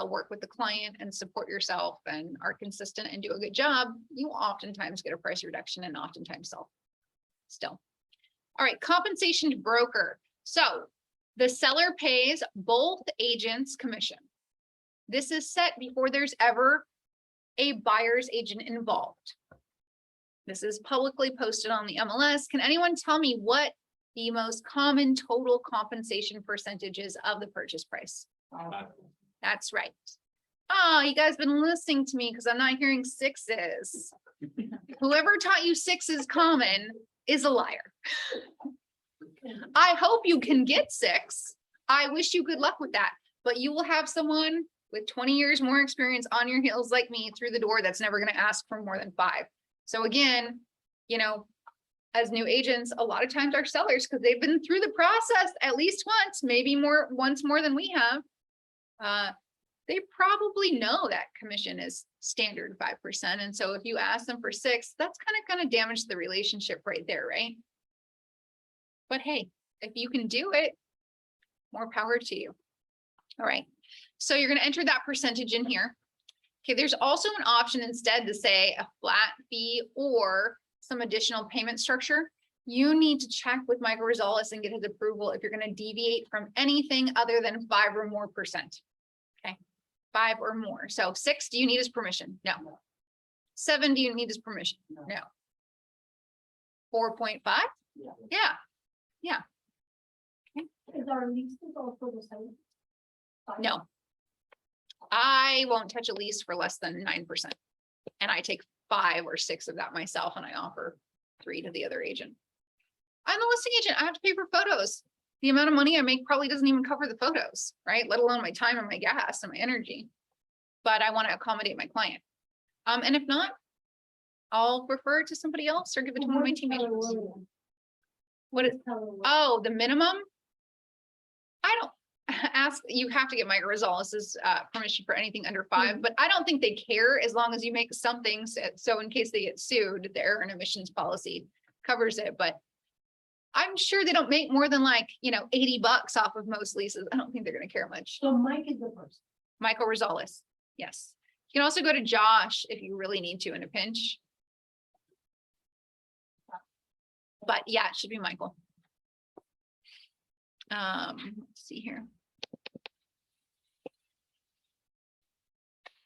work with the client and support yourself and are consistent and do a good job, you oftentimes get a price reduction and oftentimes sell still. All right, compensation to broker. So the seller pays both agents commission. This is set before there's ever a buyer's agent involved. This is publicly posted on the MLS. Can anyone tell me what the most common total compensation percentage is of the purchase price? That's right. Oh, you guys been listening to me because I'm not hearing 6s. Whoever taught you 6 is common is a liar. I hope you can get 6. I wish you good luck with that, but you will have someone with 20 years more experience on your heels like me through the door that's never going to ask for more than 5. So again, as new agents, a lot of times our sellers, because they've been through the process at least once, maybe once more than we have, they probably know that commission is standard 5%. And so if you ask them for 6, that's kind of going to damage the relationship right there, right? But hey, if you can do it, more power to you. All right. So you're going to enter that percentage in here. Okay, there's also an option instead to say a flat fee or some additional payment structure. You need to check with Michael Rosales and get his approval if you're going to deviate from anything other than 5 or more percent. Okay, 5 or more. So 6, do you need his permission? No. 7, do you need his permission? No. 4.5? Yeah. Is our leases also the same? No. I won't touch a lease for less than 9%. And I take 5 or 6 of that myself and I offer 3 to the other agent. I'm the listing agent. I have to pay for photos. The amount of money I make probably doesn't even cover the photos, right? Let alone my time and my gas and my energy. But I want to accommodate my client. And if not, I'll refer it to somebody else or give it to one of my team agents. What is, the minimum? I don't ask, you have to get Mike Rosales' permission for anything under 5, but I don't think they care as long as you make something. So in case they get sued, the error and omissions policy covers it, but I'm sure they don't make more than $80 off of most leases. I don't think they're going to care much. So Mike is the person. Michael Rosales. Yes. You can also go to Josh if you really need to in a pinch. But yeah, it should be Michael. Let's see here.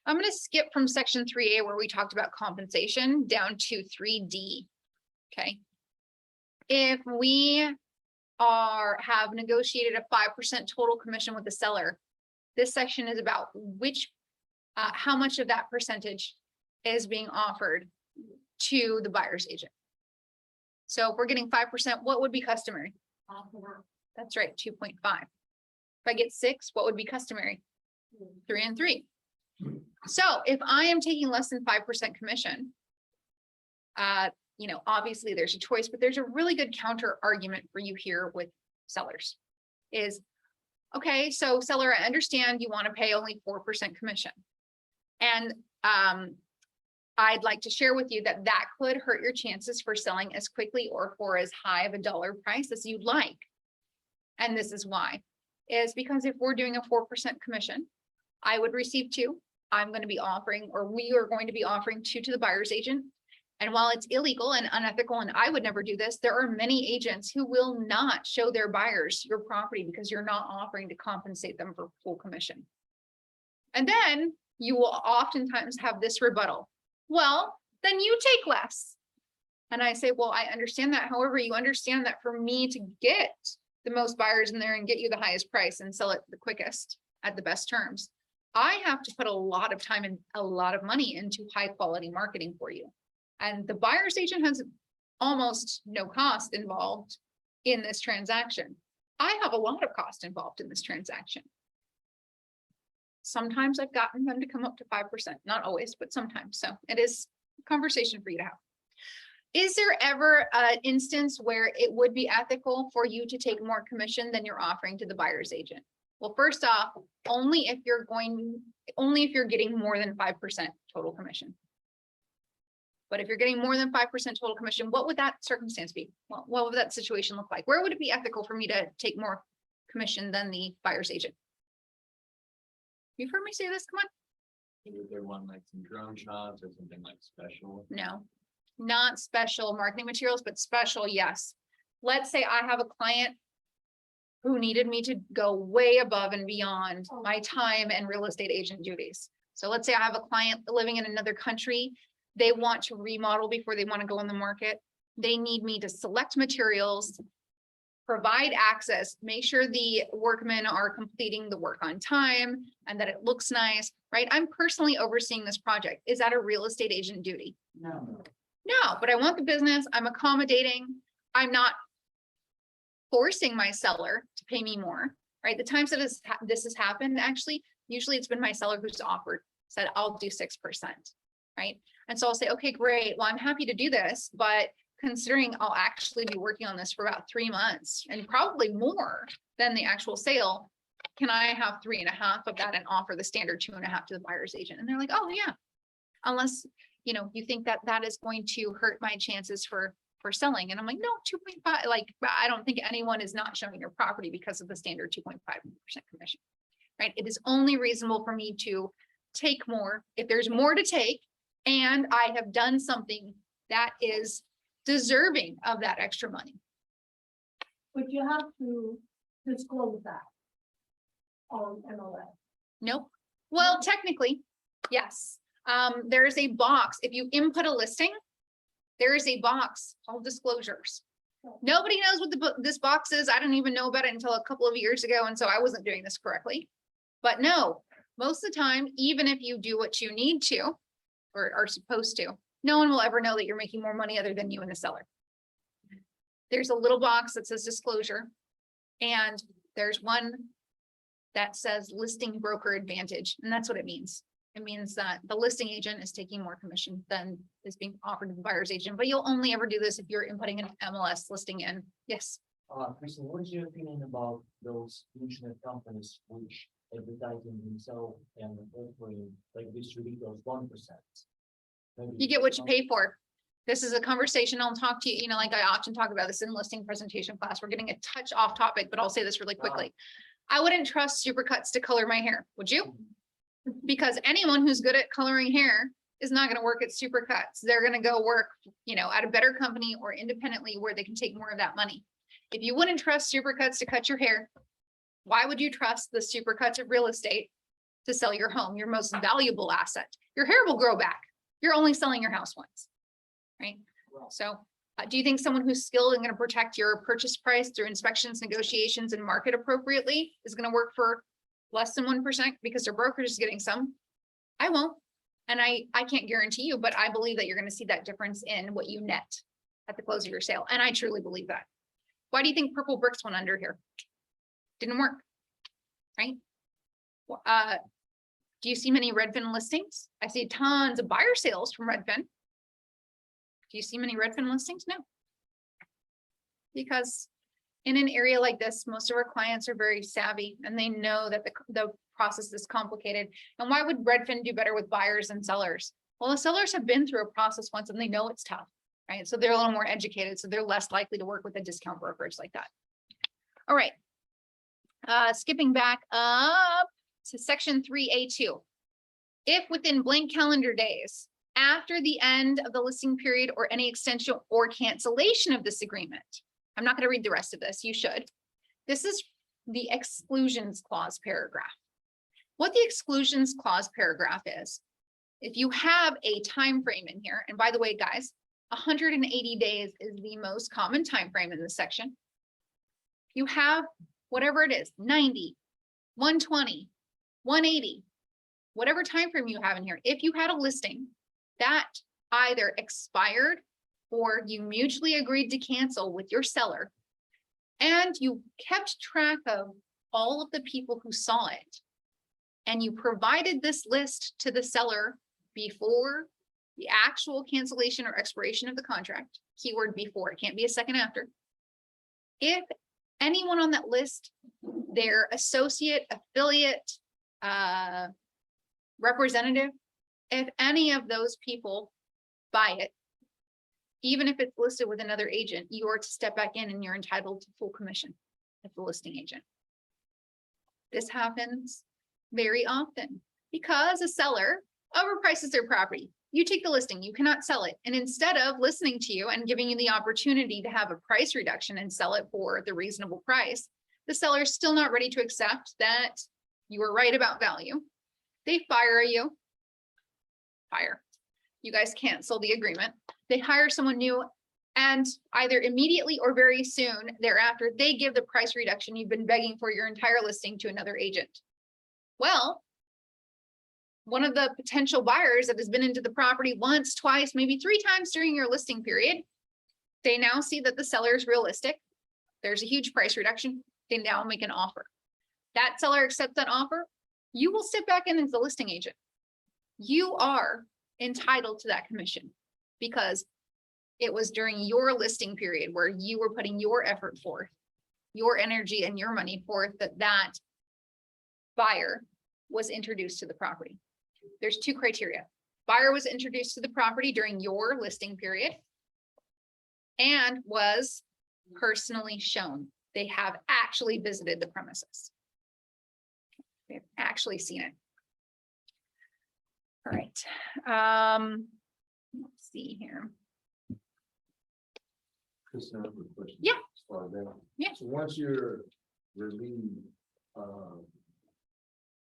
I'm going to skip from section 3A where we talked about compensation down to 3D. Okay. If we have negotiated a 5% total commission with the seller, this section is about how much of that percentage is being offered to the buyer's agent. So if we're getting 5%, what would be customary? That's right, 2.5. If I get 6, what would be customary? 3 and 3. So if I am taking less than 5% commission, obviously there's a choice, but there's a really good counter argument for you here with sellers is, okay, so seller, I understand you want to pay only 4% commission. And I'd like to share with you that could hurt your chances for selling as quickly or for as high of a dollar price as you'd like. And this is why, is because if we're doing a 4% commission, I would receive 2. I'm going to be offering, or we are going to be offering 2 to the buyer's agent. And while it's illegal and unethical, and I would never do this, there are many agents who will not show their buyers your property because you're not offering to compensate them for full commission. And then you will oftentimes have this rebuttal. Well, then you take less. And I say, well, I understand that. However, you understand that for me to get the most buyers in there and get you the highest price and sell it the quickest at the best terms, I have to put a lot of time and a lot of money into high quality marketing for you. And the buyer's agent has almost no cost involved in this transaction. I have a lot of cost involved in this transaction. Sometimes I've gotten them to come up to 5%, not always, but sometimes. So it is a conversation for you to have. Is there ever an instance where it would be ethical for you to take more commission than you're offering to the buyer's agent? Well, first off, only if you're getting more than 5% total commission. But if you're getting more than 5% total commission, what would that circumstance be? Well, what would that situation look like? Where would it be ethical for me to take more commission than the buyer's agent? You've heard me say this, come on. Would there want like some drone shots or something like special? No, not special marketing materials, but special, yes. Let's say I have a client who needed me to go way above and beyond my time and real estate agent duties. So let's say I have a client living in another country. They want to remodel before they want to go on the market. They need me to select materials, provide access, make sure the workmen are completing the work on time and that it looks nice, right? I'm personally overseeing this project. Is that a real estate agent duty? No. No, but I want the business. I'm accommodating. I'm not forcing my seller to pay me more, right? The times that this has happened, actually, usually it's been my seller who's offered, said, I'll do 6%, right? And so I'll say, okay, great. Well, I'm happy to do this, but considering I'll actually be working on this for about 3 months and probably more than the actual sale, can I have 3.5 of that and offer the standard 2.5 to the buyer's agent? And they're like, oh yeah, unless, you think that that is going to hurt my chances for selling. And I'm like, no, 2.5, like, I don't think anyone is not showing your property because of the standard 2.5% commission, right? It is only reasonable for me to take more if there's more to take and I have done something that is deserving of that extra money. But you have to disclose that on MLS. Nope. Well, technically, yes. There's a box. If you input a listing, there is a box called disclosures. Nobody knows what this box is. I didn't even know about it until a couple of years ago. And so I wasn't doing this correctly. But no, most of the time, even if you do what you need to or are supposed to, no one will ever know that you're making more money other than you and the seller. There's a little box that says disclosure. And there's one that says listing broker advantage. And that's what it means. It means that the listing agent is taking more commission than is being offered to the buyer's agent, but you'll only ever do this if you're inputting an MLS listing in. Yes. Christen, what is your opinion about those internet companies which advertising themselves and offering like distributors 1%? You get what you pay for. This is a conversation I'll talk to you, like I often talk about this in listing presentation class. We're getting a touch off topic, but I'll say this really quickly. I wouldn't trust Supercuts to color my hair, would you? Because anyone who's good at coloring hair is not going to work at Supercuts. They're going to go work, at a better company or independently where they can take more of that money. If you wouldn't trust Supercuts to cut your hair, why would you trust the Supercuts of real estate to sell your home, your most valuable asset? Your hair will grow back. You're only selling your house once, right? So do you think someone who's skilled and going to protect your purchase price through inspections, negotiations, and market appropriately is going to work for less than 1% because their brokerage is getting some? I won't. And I can't guarantee you, but I believe that you're going to see that difference in what you net at the close of your sale. And I truly believe that. Why do you think Purple Bricks went under here? Didn't work, right? Do you see many Redfin listings? I see tons of buyer sales from Redfin. Do you see many Redfin listings? No. Because in an area like this, most of our clients are very savvy and they know that the process is complicated. And why would Redfin do better with buyers and sellers? Well, the sellers have been through a process once and they know it's tough, right? So they're a little more educated. So they're less likely to work with a discount brokerage like that. All right. Skipping back up to section 3A2. If within blank calendar days, after the end of the listing period or any extension or cancellation of this agreement, I'm not going to read the rest of this. You should. This is the exclusions clause paragraph. What the exclusions clause paragraph is, if you have a time frame in here, and by the way, guys, 180 days is the most common time frame in this section. You have whatever it is, 90, 120, 180, whatever time frame you have in here. If you had a listing that either expired or you mutually agreed to cancel with your seller And you kept track of all of the people who saw it. And you provided this list to the seller before the actual cancellation or expiration of the contract. Keyword before, it can't be a second after. If anyone on that list, their associate, affiliate, representative, if any of those people buy it, even if it's listed with another agent, you are to step back in and you're entitled to full commission as the listing agent. This happens very often because a seller overprices their property. You take the listing, you cannot sell it. And instead of listening to you and giving you the opportunity to have a price reduction and sell it for the reasonable price, the seller is still not ready to accept that you were right about value. They fire you. You guys cancel the agreement. They hire someone new, and either immediately or very soon thereafter, they give the price reduction you've been begging for your entire listing to another agent. Well, one of the potential buyers that has been into the property once, twice, maybe 3 times during your listing period, they now see that the seller is realistic. There's a huge price reduction. They now make an offer. That seller accepts that offer. You will sit back in as the listing agent. You are entitled to that commission because it was during your listing period where you were putting your effort forth, your energy and your money forth, that buyer was introduced to the property. There's 2 criteria. Buyer was introduced to the property during your listing period and was personally shown. They have actually visited the premises. They've actually seen it. All right. Let's see here. Christen, I have a question. Yeah. As far as that. Yeah. So once you're relieved,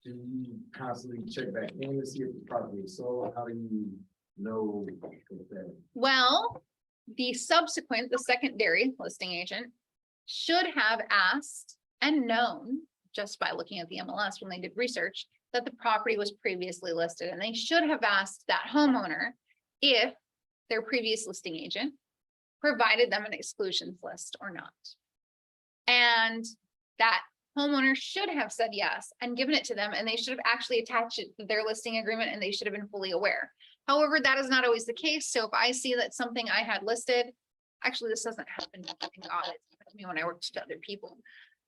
do you constantly check back in to see if the property is sold? How do you know that? Well, the secondary listing agent should have asked and known just by looking at the MLS when they did research that the property was previously listed, and they should have asked that homeowner if their previous listing agent provided them an exclusions list or not. And that homeowner should have said yes and given it to them, and they should have actually attached it to their listing agreement, and they should have been fully aware. However, that is not always the case. So if I see that something I had listed, actually, this doesn't happen in audit, it happened to me when I worked to other people.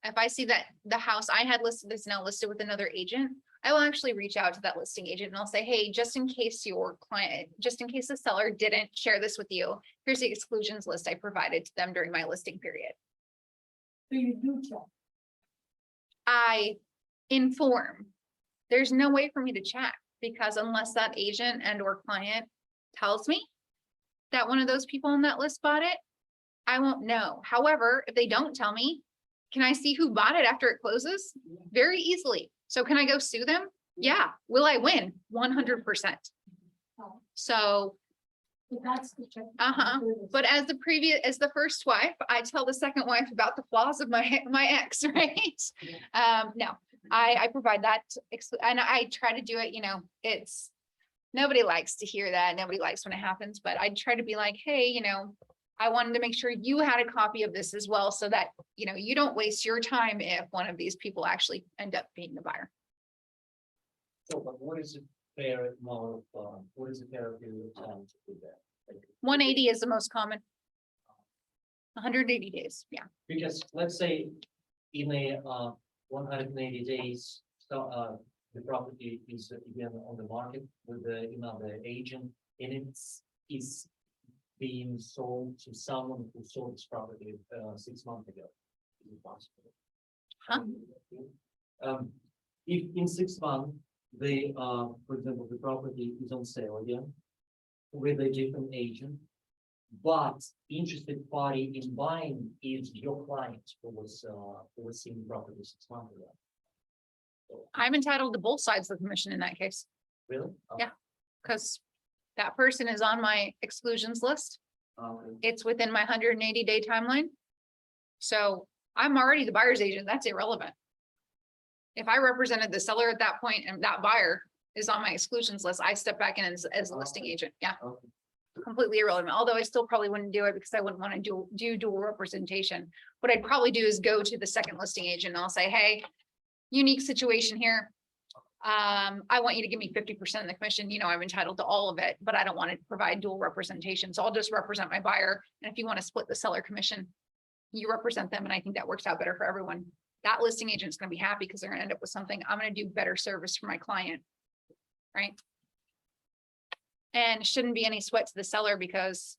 If I see that the house I had listed is now listed with another agent, I will actually reach out to that listing agent and I'll say, hey, just in case your client, just in case the seller didn't share this with you, here's the exclusions list I provided to them during my listing period. So you do check. I inform. There's no way for me to check because unless that agent and or client tells me that one of those people on that list bought it, I won't know. However, if they don't tell me, can I see who bought it after it closes? Very easily. So can I go sue them? Yeah. Will I win? 100%. So But that's the check. but as the first wife, I tell the second wife about the flaws of my ex, right? No, I provide that, and I try to do it, it's, nobody likes to hear that. Nobody likes when it happens, but I try to be like, hey, I wanted to make sure you had a copy of this as well, so that, you don't waste your time if one of these people actually end up being the buyer. So, but what is it fair amount of, what is the fair period of time to do that? Like, 180 is the most common. 180 days, yeah. because let's say in a 180 days, so the property is again on the market with another agent, and it's being sold to someone who sold this property 6 months ago. Is it possible? Huh? If in 6 months for example, the property is on sale again with a different agent, but interested party in buying is your client who was seeing the property 6 months ago. I'm entitled to both sides of the commission in that case. Really? Yeah. Because that person is on my exclusions list. Okay. It's within my 180-day timeline. So I'm already the buyer's agent. That's irrelevant. If I represented the seller at that point and that buyer is on my exclusions list, I step back in as a listing agent. Yeah. Okay. completely irrelevant, although I still probably wouldn't do it because I wouldn't want to do dual representation. What I'd probably do is go to the second listing agent and I'll say, hey, unique situation here. I want you to give me 50% of the commission. You know, I'm entitled to all of it, but I don't want to provide dual representation. So I'll just represent my buyer. And if you want to split the seller commission, you represent them. And I think that works out better for everyone. That listing agent's going to be happy because they're going to end up with something. I'm going to do better service for my client. Right. And shouldn't be any sweat to the seller because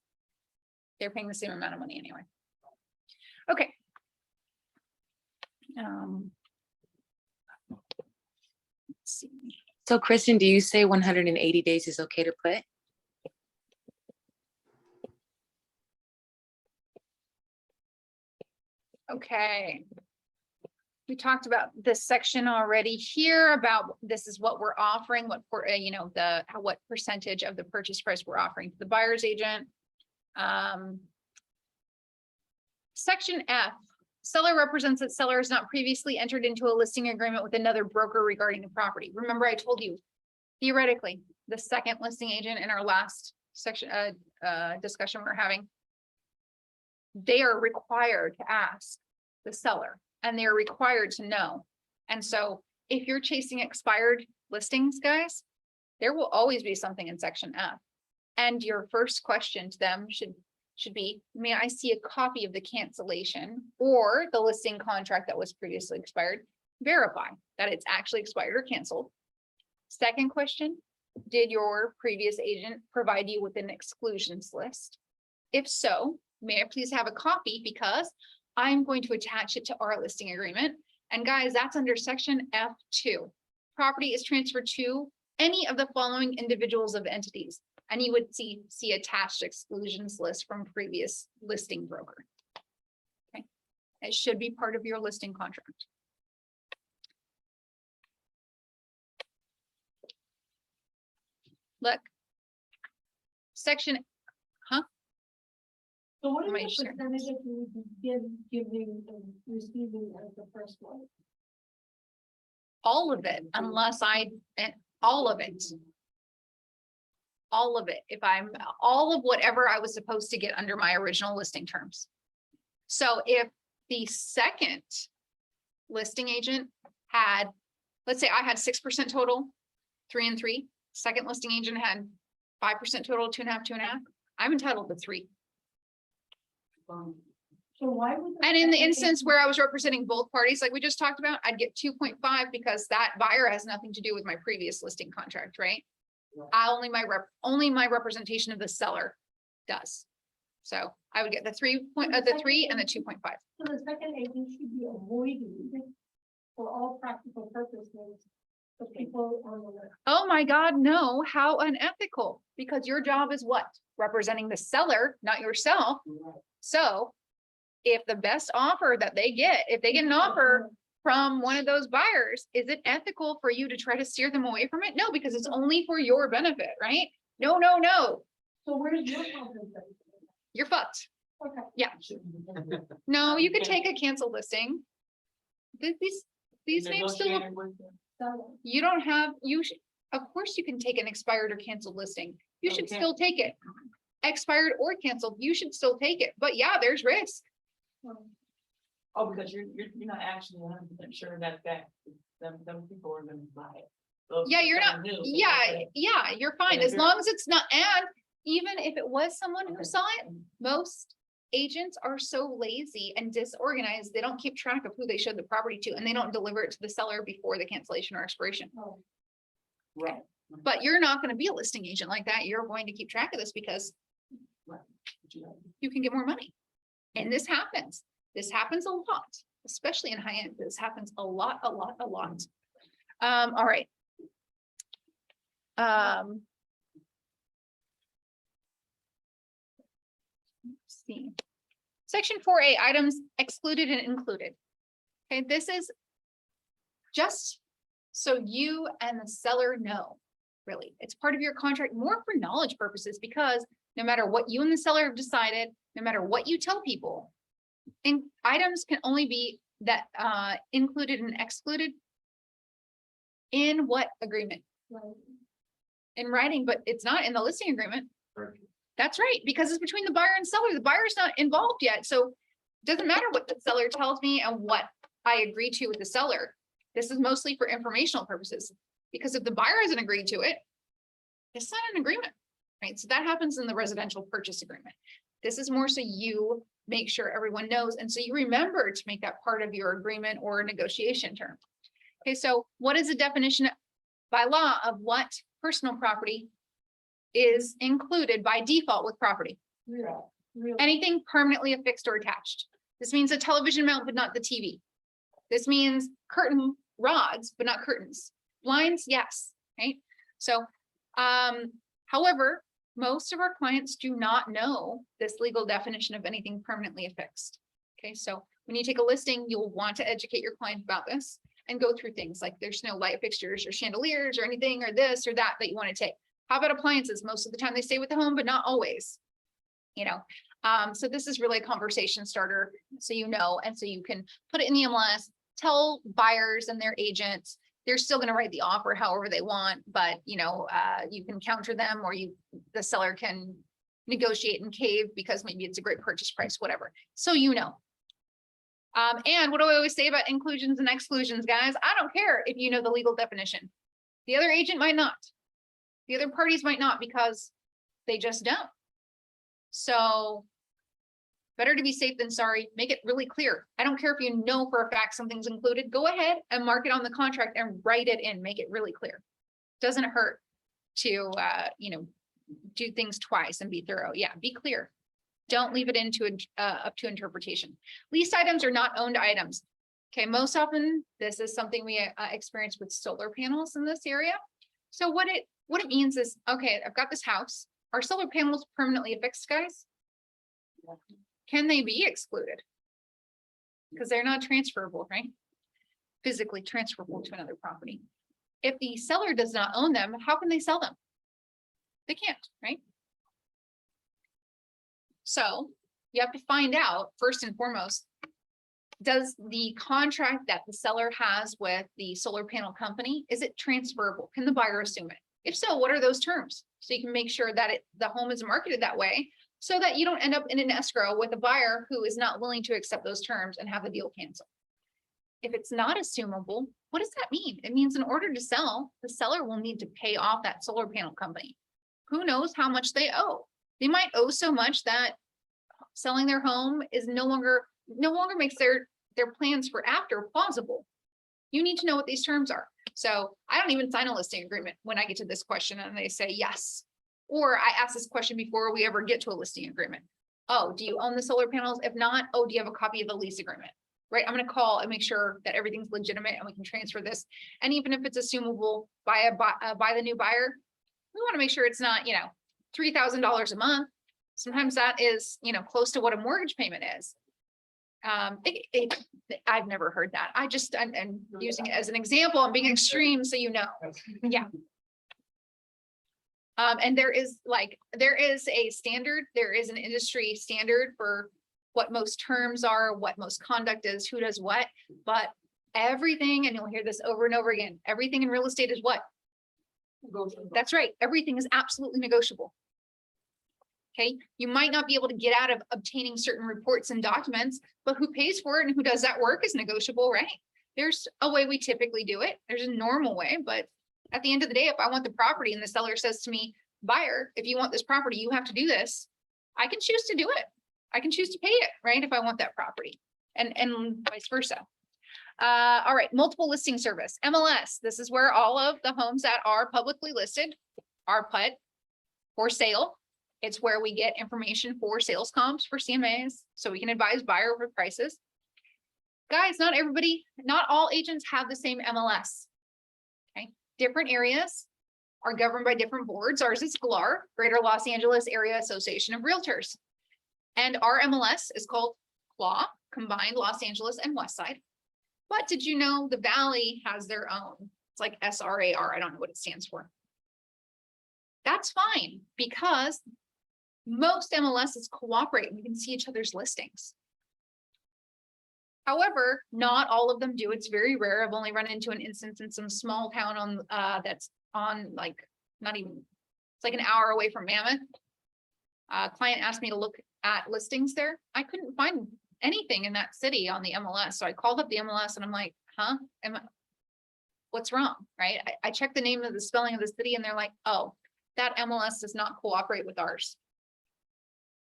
they're paying the same amount of money anyway. Okay. Let's see. So Kristen, do you say 180 days is okay to put? Okay. We talked about this section already here about this is what we're offering, what for, you know, what percentage of the purchase price we're offering to the buyer's agent. Section F, seller represents that seller has not previously entered into a listing agreement with another broker regarding the property. Remember, I told you, theoretically, the second listing agent in our last section, discussion we're having, they are required to ask the seller and they're required to know. And so if you're chasing expired listings, guys, there will always be something in section F. And your first question to them should be, may I see a copy of the cancellation or the listing contract that was previously expired? Verify that it's actually expired or canceled. Second question, did your previous agent provide you with an exclusions list? If so, may I please have a copy because I'm going to attach it to our listing agreement. And guys, that's under section F2. Property is transferred to any of the following individuals of entities. And you would see attached exclusions list from previous listing broker. Okay, it should be part of your listing contract. Look, section, So what Am I is the sure? percentage that you would be giving and receiving as the first one? all of it, unless all of it. All of it, all of whatever I was supposed to get under my original listing terms. So if the second listing agent had, let's say I had 6% total, 3 and 3, second listing agent had 5% total, 2.5, 2.5, I'm entitled to 3. So why would? And in the instance where I was representing both parties, like we just talked about, I'd get 2.5 because that buyer has nothing to do with my previous listing contract, right? Only my representation of the seller does. So I would get the 3 and the 2.5. So the second agent should be avoided for all practical purposes. The people on the list. Oh my God, no, how unethical, because your job is what? Representing the seller, not yourself. So if the best offer that they get, if they get an offer from one of those buyers, is it ethical for you to try to steer them away from it? No, because it's only for your benefit, right? No, no, no, So where's your compensation? you're fucked. Okay. Yeah. No, you could take a cancel listing. These names still, So you don't have, of course you can take an expired or canceled listing. You should still take it. Expired or canceled, you should still take it. But yeah, there's risk. Oh, because you're not actually 100% sure that them people are gonna buy it. Those Yeah, you're that not, are new, yeah, you're fine, And if as you're- long as it's not, and even if it was someone who saw it, most agents are so lazy and disorganized, they don't keep track of who they showed the property to, and they don't deliver it to the seller before the cancellation or expiration. Oh. Right. But you're not gonna be a listing agent like that, you're going to keep track of this because Right. you can get more money. And this happens a lot, especially in high end, this happens a lot. All right. Let's see. Section 4A, items excluded and included. Okay, this is just so you and the seller know, really, it's part of your contract more for knowledge purposes, because no matter what you and the seller have decided, no matter what you tell people, and items can only be that included and excluded in what agreement? In writing, but it's not in the listing agreement. That's right, because it's between the buyer and seller. The buyer's not involved yet, so it doesn't matter what the seller tells me and what I agree to with the seller. This is mostly for informational purposes, because if the buyer hasn't agreed to it, it's not an agreement, right? So that happens in the residential purchase agreement. This is more so you make sure everyone knows, and so you remember to make that part of your agreement or negotiation term. Okay, so what is the definition by law of what personal property is included by default with property? Real. Anything permanently affixed or attached. This means a television mount, but not the TV. This means curtain rods, but not curtains. Blinds, yes, right? So, however, most of our clients do not know this legal definition of anything permanently affixed. Okay, so when you take a listing, you'll want to educate your client about this and go through things like there's no light fixtures or chandeliers or anything or this or that you want to take. How about appliances? Most of the time they stay with the home, but not always, you know? So this is really a conversation starter, so you know, and so you can put it in the MLS, tell buyers and their agents, they're still going to write the offer however they want, but you know, you can counter them, or the seller can negotiate and cave because maybe it's a great purchase price, whatever. So you know. And what do I always say about inclusions and exclusions, guys? I don't care if you know the legal definition. The other agent might not. The other parties might not, because they just don't. So better to be safe than sorry. Make it really clear. I don't care if you know for a fact something's included. Go ahead and mark it on the contract and write it in. Make it really clear. Doesn't hurt to you know, do things twice and be thorough. Yeah, be clear. Don't leave it up to interpretation. Leased items are not owned items. Okay, most often this is something we experience with solar panels in this area. So what it means is, okay, I've got this house. Are solar panels permanently affixed, guys? Can they be excluded? Because they're not transferable, right? Physically transferable to another property. If the seller does not own them, how can they sell them? They can't, right? So you have to find out, first and foremost, does the contract that the seller has with the solar panel company, is it transferable? Can the buyer assume it? If so, what are those terms? So you can make sure that the home is marketed that way, so that you don't end up in an escrow with a buyer who is not willing to accept those terms and have the deal canceled. If it's not assumable, what does that mean? It means in order to sell, the seller will need to pay off that solar panel company. Who knows how much they owe? They might owe so much that selling their home is no longer makes their plans for after plausible. You need to know what these terms are. So I don't even sign a listing agreement when I get to this question and they say yes. Or I ask this question before we ever get to a listing agreement. Oh, do you own the solar panels? If not, oh, do you have a copy of the lease agreement? Right, I'm going to call and make sure that everything's legitimate and we can transfer this. And even if it's assumable by the new buyer, we want to make sure it's not, you know, $3,000 a month. Sometimes that is, you know, close to what a mortgage payment is. I've never heard that. I'm using it as an example. I'm being extreme, so you know. Yeah. And there is a standard, there is an industry standard for what most terms are, what most conduct is, who does what, but everything, and you'll hear this over and over again, everything in real estate is what? That's right. Everything is absolutely negotiable. Okay, you might not be able to get out of obtaining certain reports and documents, but who pays for it and who does that work is negotiable, right? There's a way we typically do it. There's a normal way, but at the end of the day, if I want the property and the seller says to me, buyer, if you want this property, you have to do this, I can choose to do it. I can choose to pay it, right? If I want that property, and vice versa. All right, multiple listing service, MLS. This is where all of the homes that are publicly listed are put for sale. It's where we get information for sales comps for CMAs, so we can advise buyer over prices. Guys, not all agents have the same MLS. Okay, different areas are governed by different boards. Ours is GLAR, Greater Los Angeles Area Association of Realtors. And our MLS is called CLAW, Combined Los Angeles and Westside. But did you know the Valley has their own? It's like SRAR, I don't know what it stands for. That's fine, because most MLSs cooperate and we can see each other's listings. However, not all of them do. It's very rare. I've only run into an instance in some small town on that's on like not even, it's like an hour away from Mammoth. Client asked me to look at listings there. I couldn't find anything in that city on the MLS. So I called up the MLS and I'm like, huh? What's wrong, right? I checked the name of the spelling of the city and they're like, oh, that MLS does not cooperate with ours.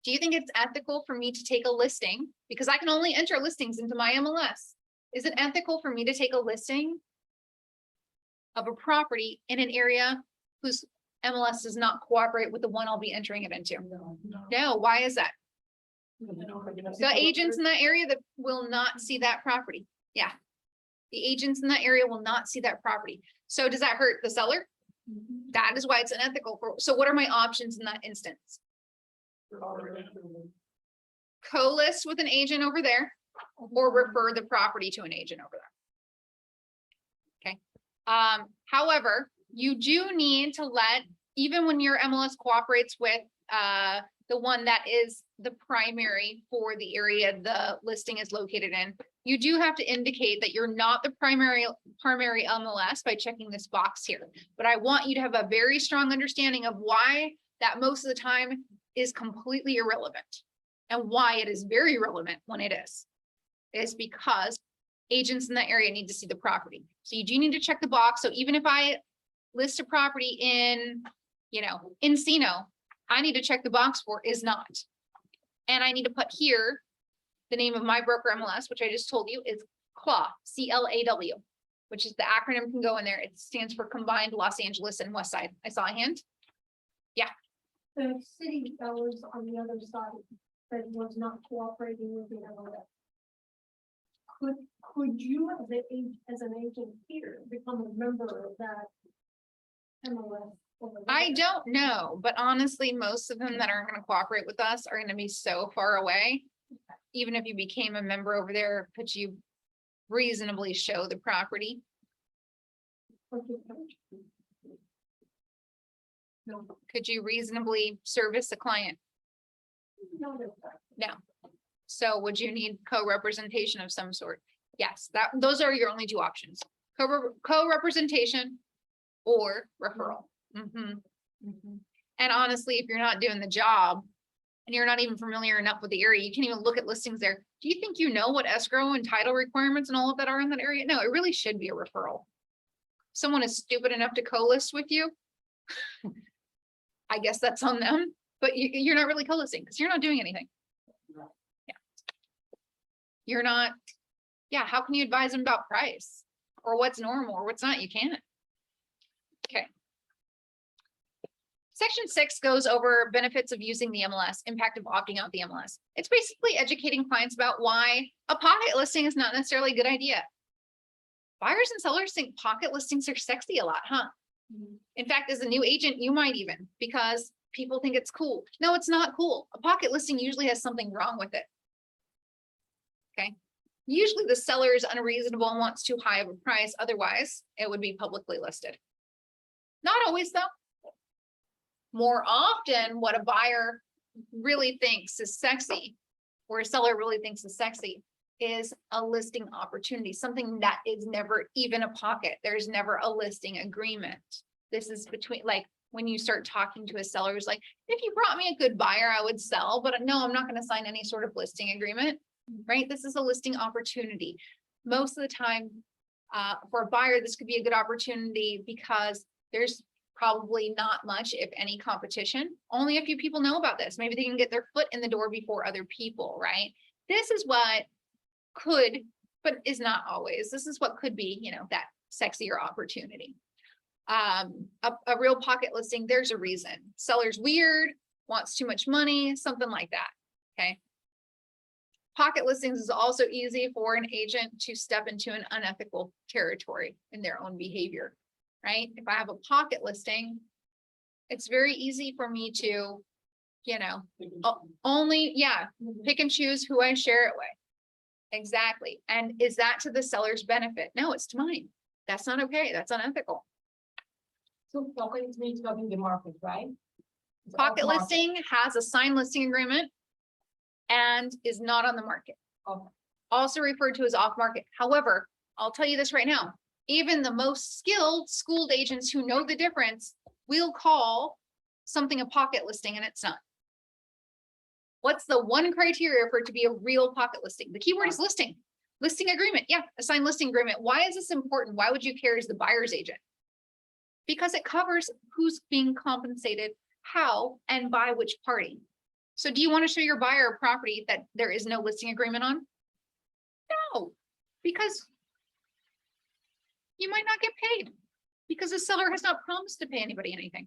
Do you think it's ethical for me to take a listing? Because I can only enter listings into my MLS. Is it ethical for me to take a listing of a property in an area whose MLS does not cooperate with the one I'll be entering it into? No, why is that? The agents in that area that will not see that property. Yeah. The agents in that area will not see that property. So does that hurt the seller? That is why it's unethical. So what are my options in that instance? Co-list with an agent over there or refer the property to an agent over there. Okay. However, you do need to let, even when your MLS cooperates with the one that is the primary for the area the listing is located in, you do have to indicate that you're not the primary MLS by checking this box here. But I want you to have a very strong understanding of why that most of the time is completely irrelevant and why it is very relevant when it is because agents in that area need to see the property. So you do need to check the box. So even if I list a property in, Encino, I need to check the box for is not. And I need to put here the name of my broker MLS, which I just told you is CLAW, C-L-A-W, which is the acronym can go in there. It stands for Combined Los Angeles and West Side. I saw a hand. Yeah. The city that was on the other side that was not cooperating with the MLS. Could you as an agent here become a member of that MLS? I don't know, but honestly, most of them that aren't going to cooperate with us are going to be so far away. Even if you became a member over there, could you reasonably show the property? No. Could you reasonably service a client? No. So would you need co-representation of some sort? Yes, those are your only two options. Co-representation or referral. And honestly, if you're not doing the job and you're not even familiar enough with the area, you can't even look at listings there. Do you think you know what escrow and title requirements and all of that are in that area? No, it really should be a referral. Someone is stupid enough to co-list with you. I guess that's on them, but you're not really co-listing because you're not doing anything. Yeah. You're not. Yeah. How can you advise them about price or what's normal or what's not? You can't. Okay. Section 6 goes over benefits of using the MLS, impact of opting out the MLS. It's basically educating clients about why a pocket listing is not necessarily a good idea. Buyers and sellers think pocket listings are sexy a lot, huh? In fact, as a new agent, you might even, because people think it's cool. No, it's not cool. A pocket listing usually has something wrong with it. Okay. Usually the seller is unreasonable and wants too high of a price. Otherwise, it would be publicly listed. Not always though. More often, what a buyer really thinks is sexy, or a seller really thinks is sexy, is a listing opportunity, something that is never even a pocket. There's never a listing agreement. This is between, like, when you start talking to a seller, who's like, if you brought me a good buyer, I would sell, but no, I'm not going to sign any sort of listing agreement, right? This is a listing opportunity. Most of the time, for a buyer, this could be a good opportunity because there's probably not much, if any, competition. Only a few people know about this. Maybe they can get their foot in the door before other people, right? This is what could, but is not always. This is what could be, that sexier opportunity. A real pocket listing, there's a reason. Seller's weird, wants too much money, something like that, okay? Pocket listings is also easy for an agent to step into an unethical territory in their own behavior. Right? If I have a pocket listing, it's very easy for me to, pick and choose who I share it with. Exactly. And is that to the seller's benefit? No, it's to mine. That's not okay. That's unethical. So pocket means covering the market, right? It's Pocket off market. listing has a signed listing agreement and is not on the market. Okay. Also referred to as off market. However, I'll tell you this right now. Even the most skilled, schooled agents who know the difference will call something a pocket listing and it's not. What's the one criteria for it to be a real pocket listing? The keyword is listing. Listing agreement, yeah, a signed listing agreement. Why is this important? Why would you care as the buyer's agent? Because it covers who's being compensated, how, and by which party. So do you want to show your buyer a property that there is no listing agreement on? No, because you might not get paid because the seller has not promised to pay anybody anything.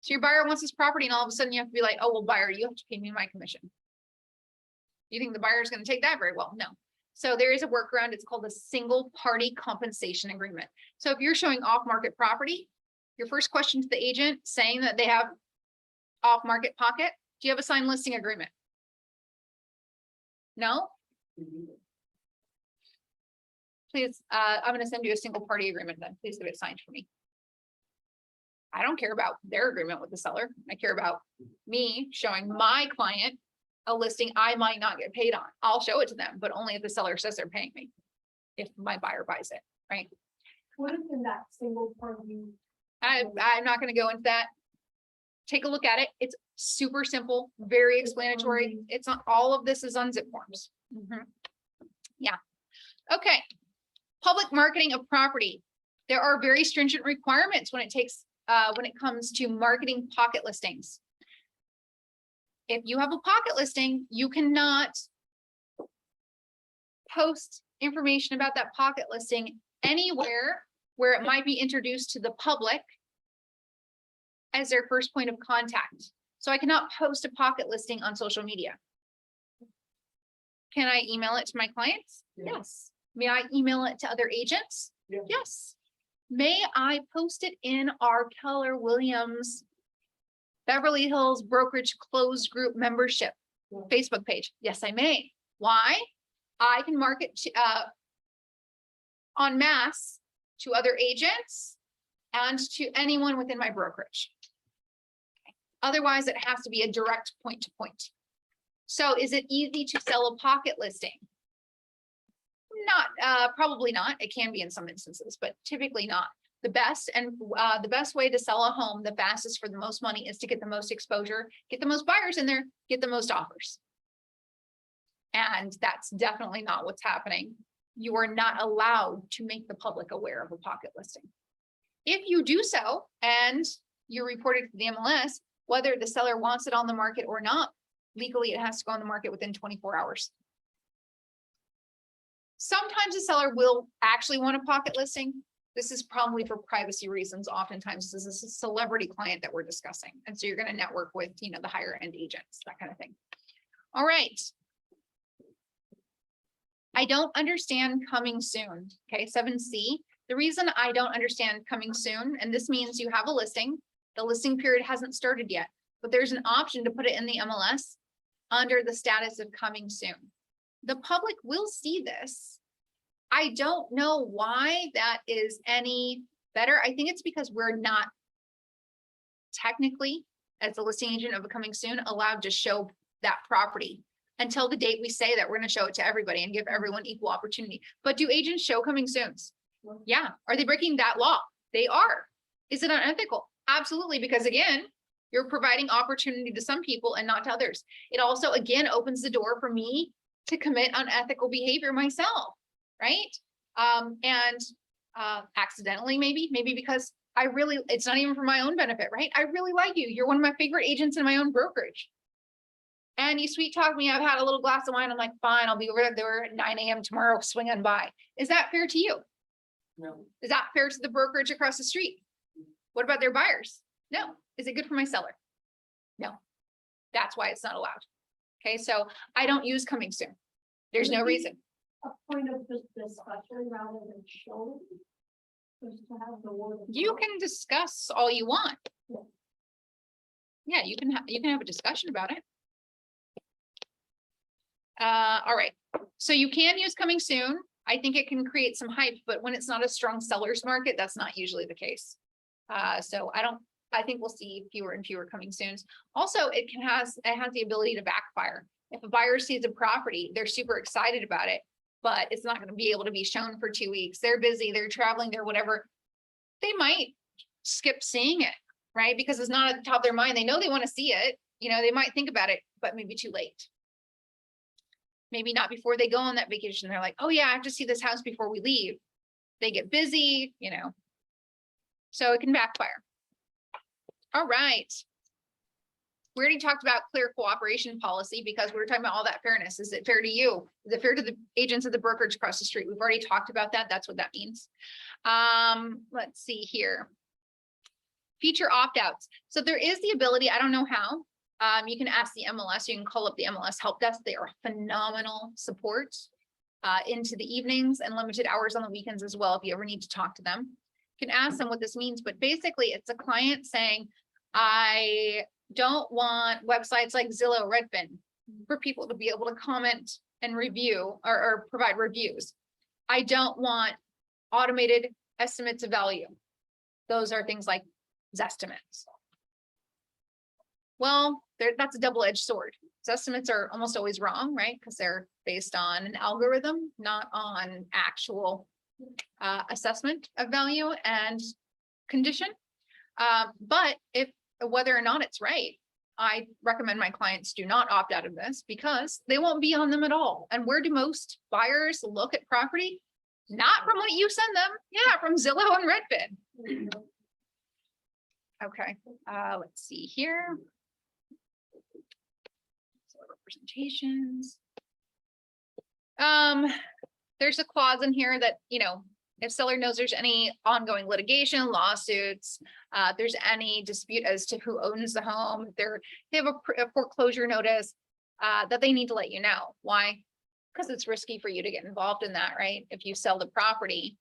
So your buyer wants this property and all of a sudden you have to be like, oh, well, buyer, you have to pay me my commission. You think the buyer is going to take that very well? No. So there is a workaround. It's called a single party compensation agreement. So if you're showing off-market property, your first question to the agent saying that they have off-market pocket, do you have a signed listing agreement? No? Please, I'm going to send you a single party agreement then. Please get it signed for me. I don't care about their agreement with the seller. I care about me showing my client a listing I might not get paid on. I'll show it to them, but only if the seller says they're paying me. If my buyer buys it, right? What is in that single party? I'm not going to go into that. Take a look at it. It's super simple, very explanatory. It's not, all of this is on zip forms. Yeah. Okay. Public marketing of property. There are very stringent requirements when it comes to marketing pocket listings. If you have a pocket listing, you cannot post information about that pocket listing anywhere where it might be introduced to the public as their first point of contact. So I cannot post a pocket listing on social media. Can I email it to my clients? Yes. May I email it to other agents? Yes. May I post it in our Keller Williams Beverly Hills Brokerage Closed Group membership Facebook page? Yes, I may. Why? I can market to, en masse to other agents and to anyone within my brokerage. Okay. Otherwise, it has to be a direct point to point. So is it easy to sell a pocket listing? Not, probably not. It can be in some instances, but typically not. The best way to sell a home, the fastest for the most money, is to get the most exposure, get the most buyers in there, get the most offers. And that's definitely not what's happening. You are not allowed to make the public aware of a pocket listing. If you do so and you report it to the MLS, whether the seller wants it on the market or not, legally it has to go on the market within 24 hours. Sometimes the seller will actually want a pocket listing. This is probably for privacy reasons. Oftentimes this is a celebrity client that we're discussing. And so you're going to network with, you know, the higher end agents, that kind of thing. All right. I don't understand coming soon. Okay, 7C. The reason I don't understand coming soon, and this means you have a listing, the listing period hasn't started yet, but there's an option to put it in the MLS under the status of coming soon. The public will see this. I don't know why that is any better. I think it's because we're not technically, as the listing agent of a coming soon, allowed to show that property until the date we say that we're going to show it to everybody and give everyone equal opportunity. But do agents show coming soons? Yeah. Are they breaking that law? They are. Is it unethical? Absolutely. Because again, you're providing opportunity to some people and not to others. It also, again, opens the door for me to commit unethical behavior myself, right? Accidentally, maybe because it's not even for my own benefit, right? I really like you. You're one of my favorite agents in my own brokerage. And you sweet talk me, I've had a little glass of wine. I'm like, fine, I'll be over there at 9 a.m. tomorrow, swing on by. Is that fair to you? No. Is that fair to the brokerage across the street? What about their buyers? No. Is it good for my seller? No. That's why it's not allowed. Okay, so I don't use coming soon. There's no reason. A point of just discussion rather than showing. Just to have the word. You can discuss all you want. Yeah, you can have a discussion about it. All right, so you can use coming soon. I think it can create some hype, but when it's not a strong seller's market, that's not usually the case. So I think we'll see fewer and fewer coming soons. Also, it has the ability to backfire. If a buyer sees a property, they're super excited about it, but it's not going to be able to be shown for 2 weeks. They're busy, they're traveling, they're whatever. They might skip seeing it, right? Because it's not at the top of their mind. They know they want to see it, You know, they might think about it, but maybe too late. Maybe not before they go on that vacation. They're like, oh yeah, I have to see this house before we leave. They get busy, you know. So it can backfire. All right. We already talked about clear cooperation policy because we were talking about all that fairness. Is it fair to you? Is it fair to the agents of the brokerage across the street? We've already talked about that. That's what that means. Let's see here. Feature opt-outs. So there is the ability, I don't know how. You can ask the MLS, you can call up the MLS help desk. They are phenomenal support into the evenings and limited hours on the weekends as well. If you ever need to talk to them, you can ask them what this means, but basically it's a client saying, I don't want websites like Zillow, Redfin for people to be able to comment and review or provide reviews. I don't want automated estimates of value. Those are things like Zestimates. Well, that's a double-edged sword. Estimates are almost always wrong, right? Because they're based on an algorithm, not on actual assessment of value and condition. But if whether or not it's right, I recommend my clients do not opt out of this because they won't be on them at all. And where do most buyers look at property? Not from what you send them. Yeah, from Zillow and Redfin. Okay, let's see here. So representations. There's a clause in here that, you know, if seller knows there's any ongoing litigation, lawsuits, there's any dispute as to who owns the home, they have a foreclosure notice, that they need to let you know. Why? Because it's risky for you to get involved in that, right? If you sell the property,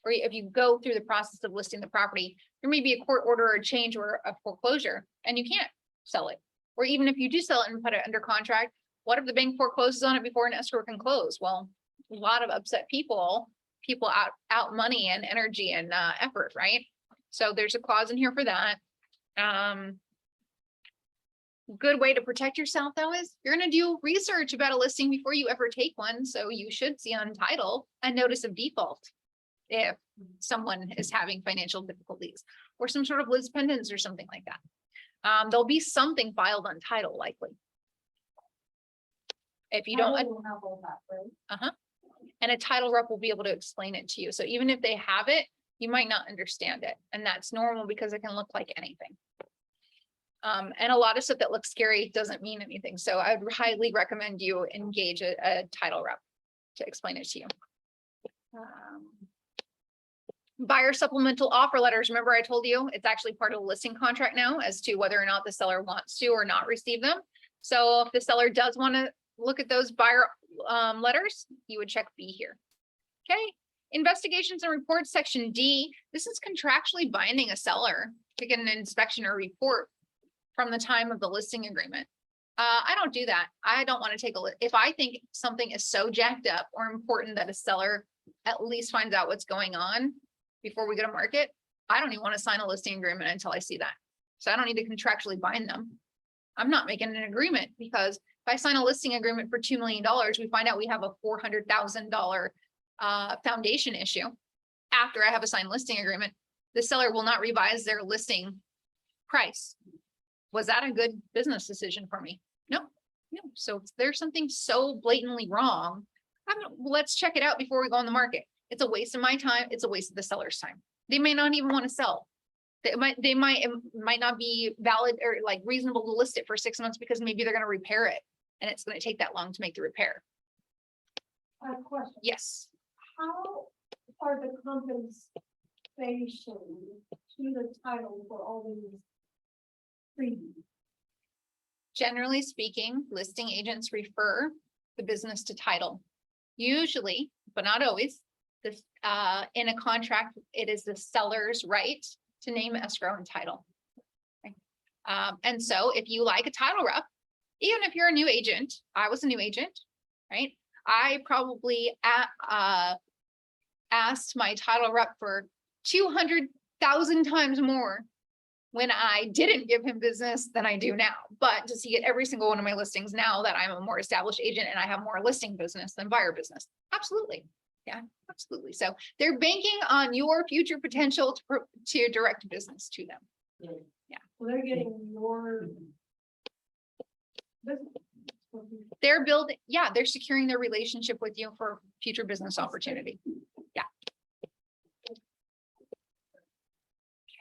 or if you go through the process of listing the property, there may be a court order or a change or a foreclosure, and you can't sell it. Or even if you do sell it and put it under contract, what if the bank forecloses on it before an escrow can close? Well, a lot of upset people out money and energy and effort, right? So there's a clause in here for that. Good way to protect yourself though is you're going to do research about a listing before you ever take one. So you should see on title a notice of default if someone is having financial difficulties or some sort of lis pendens or something like that. There'll be something filed on title likely. If you don't, Have all that, right? and a title rep will be able to explain it to you. So even if they have it, you might not understand it. And that's normal because it can look like anything. And a lot of stuff that looks scary doesn't mean anything. So I would highly recommend you engage a title rep to explain it to you. Buyer supplemental offer letters. Remember I told you it's actually part of the listing contract now as to whether or not the seller wants to or not receive them. So if the seller does want to look at those buyer letters, you would check B here. Okay, investigations and reports, section D. This is contractually binding a seller to get an inspection or report from the time of the listing agreement. I don't do that. I don't want to take a look. If I think something is so jacked up or important that a seller at least finds out what's going on before we go to market, I don't even want to sign a listing agreement until I see that. So I don't need to contractually bind them. I'm not making an agreement because if I sign a listing agreement for $2 million, we find out we have a $400,000 foundation issue. After I have a signed listing agreement, the seller will not revise their listing price. Was that a good business decision for me? No. So if there's something so blatantly wrong, let's check it out before we go on the market. It's a waste of my time. It's a waste of the seller's time. They may not even want to sell. It might not be valid or like reasonable to list it for 6 months because maybe they're going to repair it and it's going to take that long to make the repair. I have a question. Yes. How are the compensation to the title for all these freebies? Generally speaking, listing agents refer the business to title. Usually, but not always, this in a contract, it is the seller's right to name escrow and title. Okay. And so if you like a title rep, even if you're a new agent, I was a new agent, right? I probably asked my title rep for 200,000 times more when I didn't give him business than I do now. But does he get every single one of my listings now that I'm a more established agent and I have more listing business than buyer business? Absolutely. Yeah, absolutely. So they're banking on your future potential to direct business to them. Yeah. So they're getting your They're building, yeah, they're securing their relationship with you for future business opportunity. Yeah.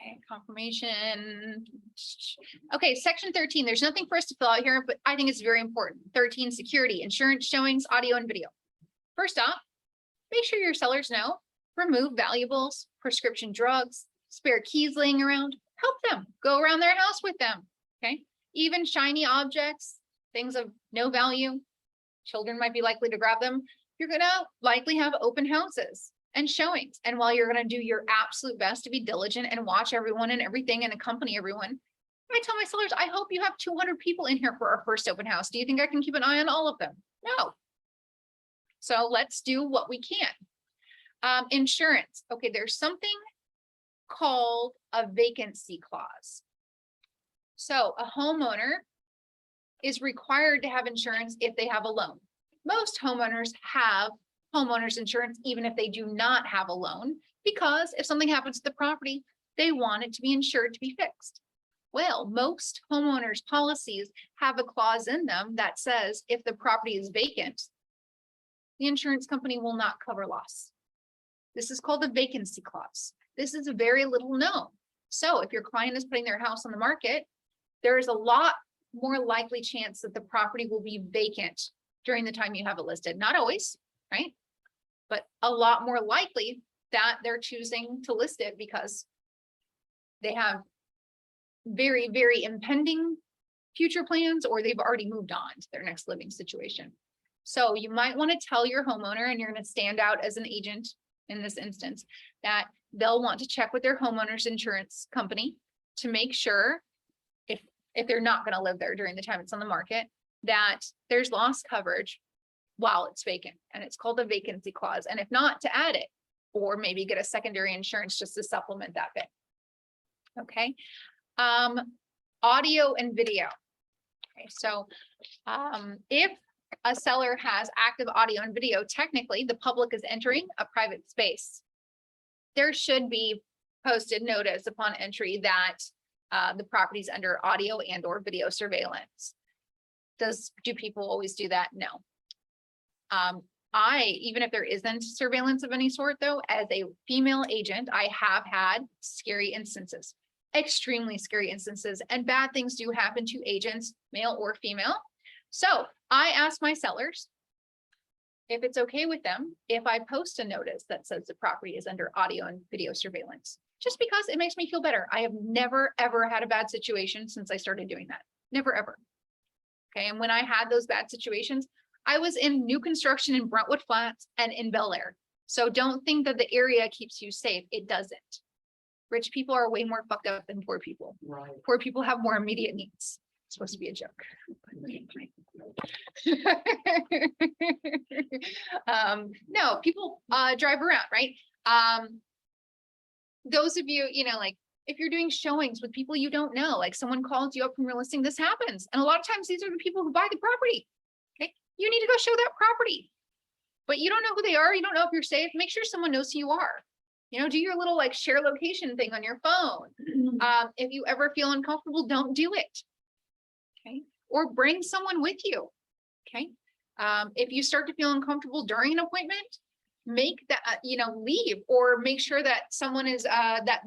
Okay, confirmation. Okay, section 13, there's nothing for us to fill out here, but I think it's very important. 13, security, insurance, showings, audio and video. First off, make sure your sellers know, remove valuables, prescription drugs, spare keys laying around, help them, go around their house with them, okay? Even shiny objects, things of no value, children might be likely to grab them. You're gonna likely have open houses and showings. And while you're gonna do your absolute best to be diligent and watch everyone and everything and accompany everyone, I tell my sellers, I hope you have 200 people in here for our first open house. Do you think I can keep an eye on all of them? No. So let's do what we can. Insurance. Okay, there's something called a vacancy clause. So a homeowner is required to have insurance if they have a loan. Most homeowners have homeowners insurance, even if they do not have a loan, because if something happens to the property, they want it to be insured to be fixed. Well, most homeowners policies have a clause in them that says if the property is vacant, the insurance company will not cover loss. This is called a vacancy clause. This is very little known. So if your client is putting their house on the market, there is a lot more likely chance that the property will be vacant during the time you have it listed. Not always, right? But a lot more likely that they're choosing to list it because they have very, very impending future plans, or they've already moved on to their next living situation. So you might want to tell your homeowner, and you're going to stand out as an agent in this instance, that they'll want to check with their homeowner's insurance company to make sure if they're not going to live there during the time it's on the market, that there's loss coverage while it's vacant, and it's called a vacancy clause. And if not, to add it, or maybe get a secondary insurance just to supplement that bit. Okay. Audio and video. Okay, so if a seller has active audio and video, technically the public is entering a private space. There should be posted notice upon entry that the property is under audio and or video surveillance. Do people always do that? No. Even if there isn't surveillance of any sort though, as a female agent, I have had scary instances, extremely scary instances, and bad things do happen to agents, male or female. So I ask my sellers if it's okay with them if I post a notice that says the property is under audio and video surveillance, just because it makes me feel better. I have never, ever had a bad situation since I started doing that. Never, ever. Okay. And when I had those bad situations, I was in new construction in Brentwood Flats and in Bel Air. So don't think that the area keeps you safe. It doesn't. Rich people are way more fucked up than poor people. Right. Poor people have more immediate needs. It's supposed to be a joke. No, people drive around, right? Those of you, like if you're doing showings with people you don't know, like someone calls you up from your listing, this happens. And a lot of times these are the people who buy the property. Okay, you need to go show that property, but you don't know who they are. You don't know if you're safe. Make sure someone knows who you are. Do your little like share location thing on your phone. If you ever feel uncomfortable, don't do it. Okay. Or bring someone with you. Okay. If you start to feel uncomfortable during an appointment, make that, leave, or make sure that someone is, that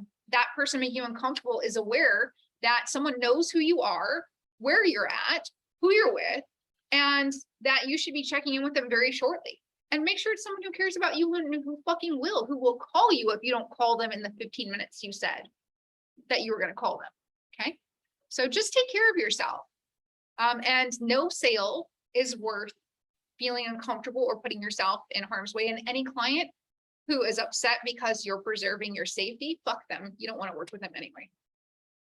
person making you uncomfortable is aware that someone knows who you are, where you're at, who you're with, and that you should be checking in with them very shortly. And make sure it's someone who cares about you and who fucking who will call you if you don't call them in the 15 minutes you said that you were going to call them. Okay. So just take care of yourself. And no sale is worth feeling uncomfortable or putting yourself in harm's way. And any client who is upset because you're preserving your safety, fuck them. You don't want to work with them anyway.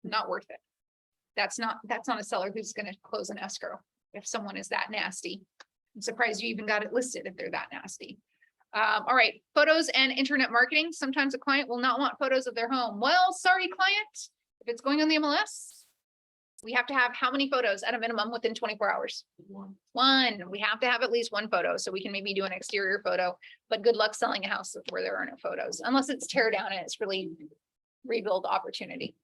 Not worth it. That's not a seller who's going to close an escrow if someone is that nasty. I'm surprised you even got it listed if they're that nasty. All right, photos and internet marketing. Sometimes a client will not want photos of their home. Well, sorry, client. If it's going on the MLS, we have to have how many photos at a minimum within 24 hours? One. We have to have at least one photo, so we can maybe do an exterior photo, but good luck selling a house where there are no photos, unless it's tear down and it's really rebuild opportunity.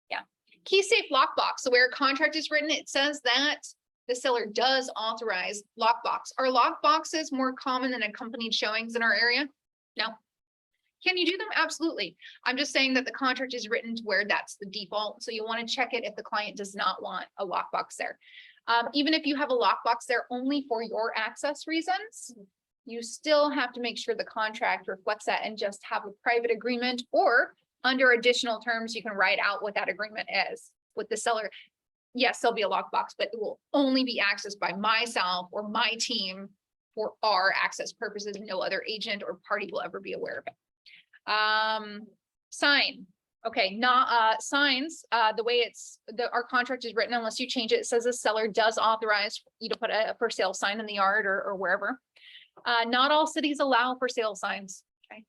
Yeah. Key safe lockbox. So where a contract is written, it says that the seller does authorize lockbox. Are lockboxes more common than accompanied showings in our area? No. Can you do them? Absolutely. I'm just saying that the contract is written to where that's the default. So you want to check it if the client does not want a lockbox there. Even if you have a lockbox there only for your access reasons, you still have to make sure the contract reflects that and just have a private agreement, or under additional terms, you can write out what that agreement is with the seller. Yes, there'll be a lockbox, but it will only be accessed by myself or my team for our access purposes. No other agent or party will ever be aware of it. Sign. Okay, not signs, the way our contract is written, unless you change it, it says the seller does authorize you to put a for sale sign in the yard or wherever. Not all cities allow for sale signs. Okay,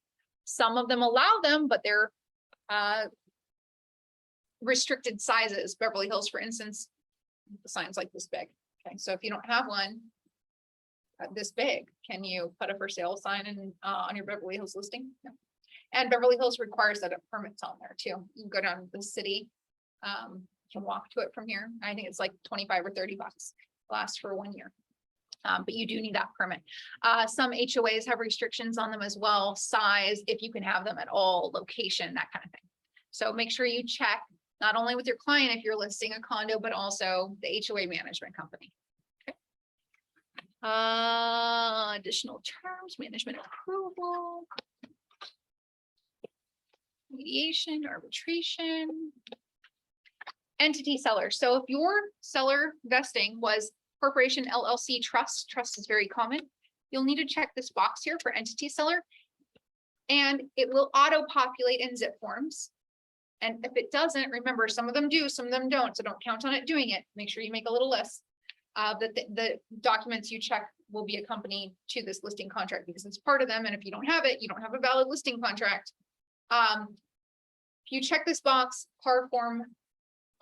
some of them allow them, but they're restricted sizes. Beverly Hills, for instance, the sign's like this big. Okay, so if you don't have one this big, can you put a for sale sign in on your Beverly Hills listing? No. And Beverly Hills requires that a permit's on there too. You can go down to the city, you can walk to it from here. I think it's like 25 or 30 bucks, lasts for 1 year. But you do need that permit. Some HOAs have restrictions on them as well, size, if you can have them at all, location, that kind of thing. So make sure you check not only with your client if you're listing a condo, but also the HOA management company. Okay. Additional terms, management approval. Mediation, arbitration, entity seller. So if your seller vesting was corporation, LLC, trust is very common. You'll need to check this box here for entity seller, and it will auto populate in zip forms. And if it doesn't, remember, some of them do, some of them don't. So don't count on it doing it. Make sure you make a little list that the documents you check will be accompanied to this listing contract, because it's part of them. And if you don't have it, you don't have a valid listing contract. If you check this box, CAR form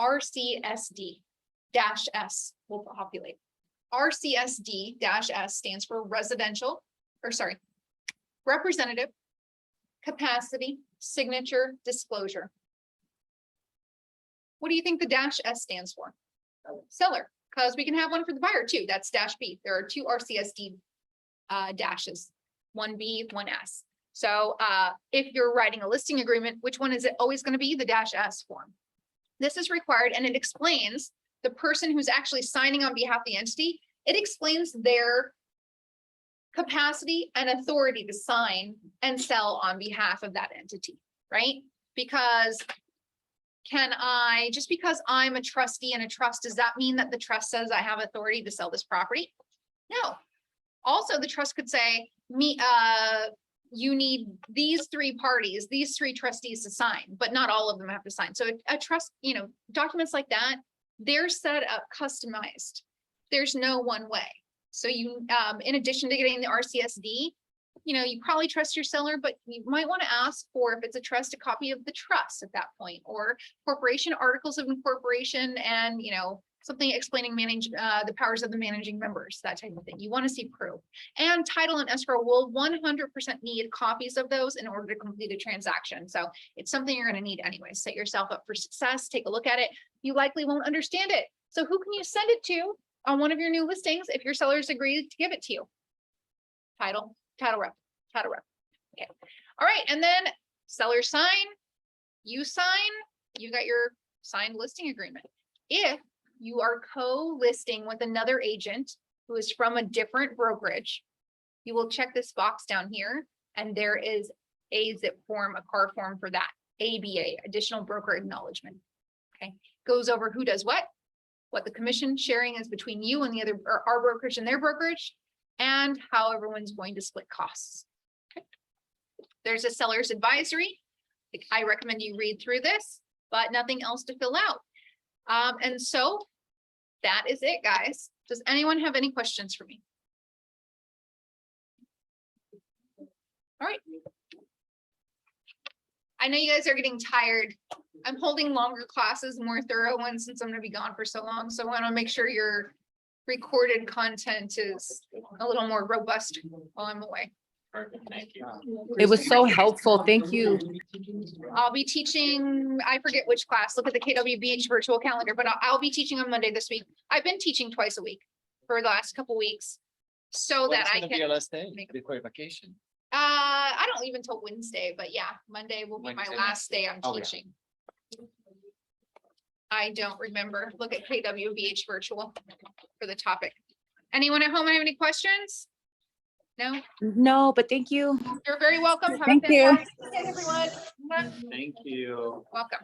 RCSD-S will populate. RCSD-S stands for representative, capacity, signature, disclosure. What do you think the -S stands for? Seller, because we can have one for the buyer too. That's -B. There are 2 RCSD dashes, 1B, 1S. So if you're writing a listing agreement, which one is it always going to be? The -S form. This is required, and it explains the person who's actually signing on behalf of the entity. It explains their capacity and authority to sign and sell on behalf of that entity, right? Because just because I'm a trustee in a trust, does that mean that the trust says I have authority to sell this property? No. Also, the trust could say, you need these 3 parties, these 3 trustees to sign, but not all of them have to sign. So a trust, documents like that, they're set up customized. There's no one way. So you, in addition to getting the RCSD, you probably trust your seller, but you might want to ask for, if it's a trust, a copy of the trust at that point, or corporation articles of incorporation, and something explaining the powers of the managing members, that type of thing. You want to see proof. And title and escrow will 100% need copies of those in order to complete a transaction. So it's something you're going to need anyway. Set yourself up for success. Take a look at it. You likely won't understand it. So who can you send it to on one of your new listings if your sellers agree to give it to you? Title rep. Okay. All right. And then seller sign, you got your signed listing agreement. If you are co-listing with another agent who is from a different brokerage, you will check this box down here, and there is a zip form, a CAR form for that. ABA, additional broker acknowledgement. Okay. Goes over who does what the commission sharing is between you and the other, or our brokerage and their brokerage, and how everyone's going to split costs. Okay. There's a seller's advisory. I recommend you read through this, but nothing else to fill out. And so that is it, guys. Does anyone have any questions for me? All right. I know you guys are getting tired. I'm holding longer classes, more thorough ones, since I'm going to be gone for so long. So I want to make sure your recorded content is a little more robust while I'm away. Perfect, thank you. It was so helpful. Thank you. I'll be teaching, I forget which class, look at the KWBH virtual calendar, but I'll be teaching on Monday this week. I've been teaching twice a week for the last couple weeks. So that I can, last day make- before vacation. I don't leave until Wednesday, but yeah, Monday will be my Wednesday. last day I'm Oh, yeah. teaching. I don't remember. Look at KWBH virtual for the topic. Anyone at home have any questions? No, No, but thank you. you're very welcome. Have a Thank you. fantastic day, everyone. Thank you. Welcome.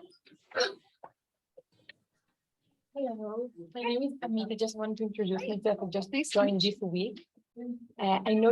Hello, my name is Amita. Just want to introduce myself. I just Nice to joined this week. I know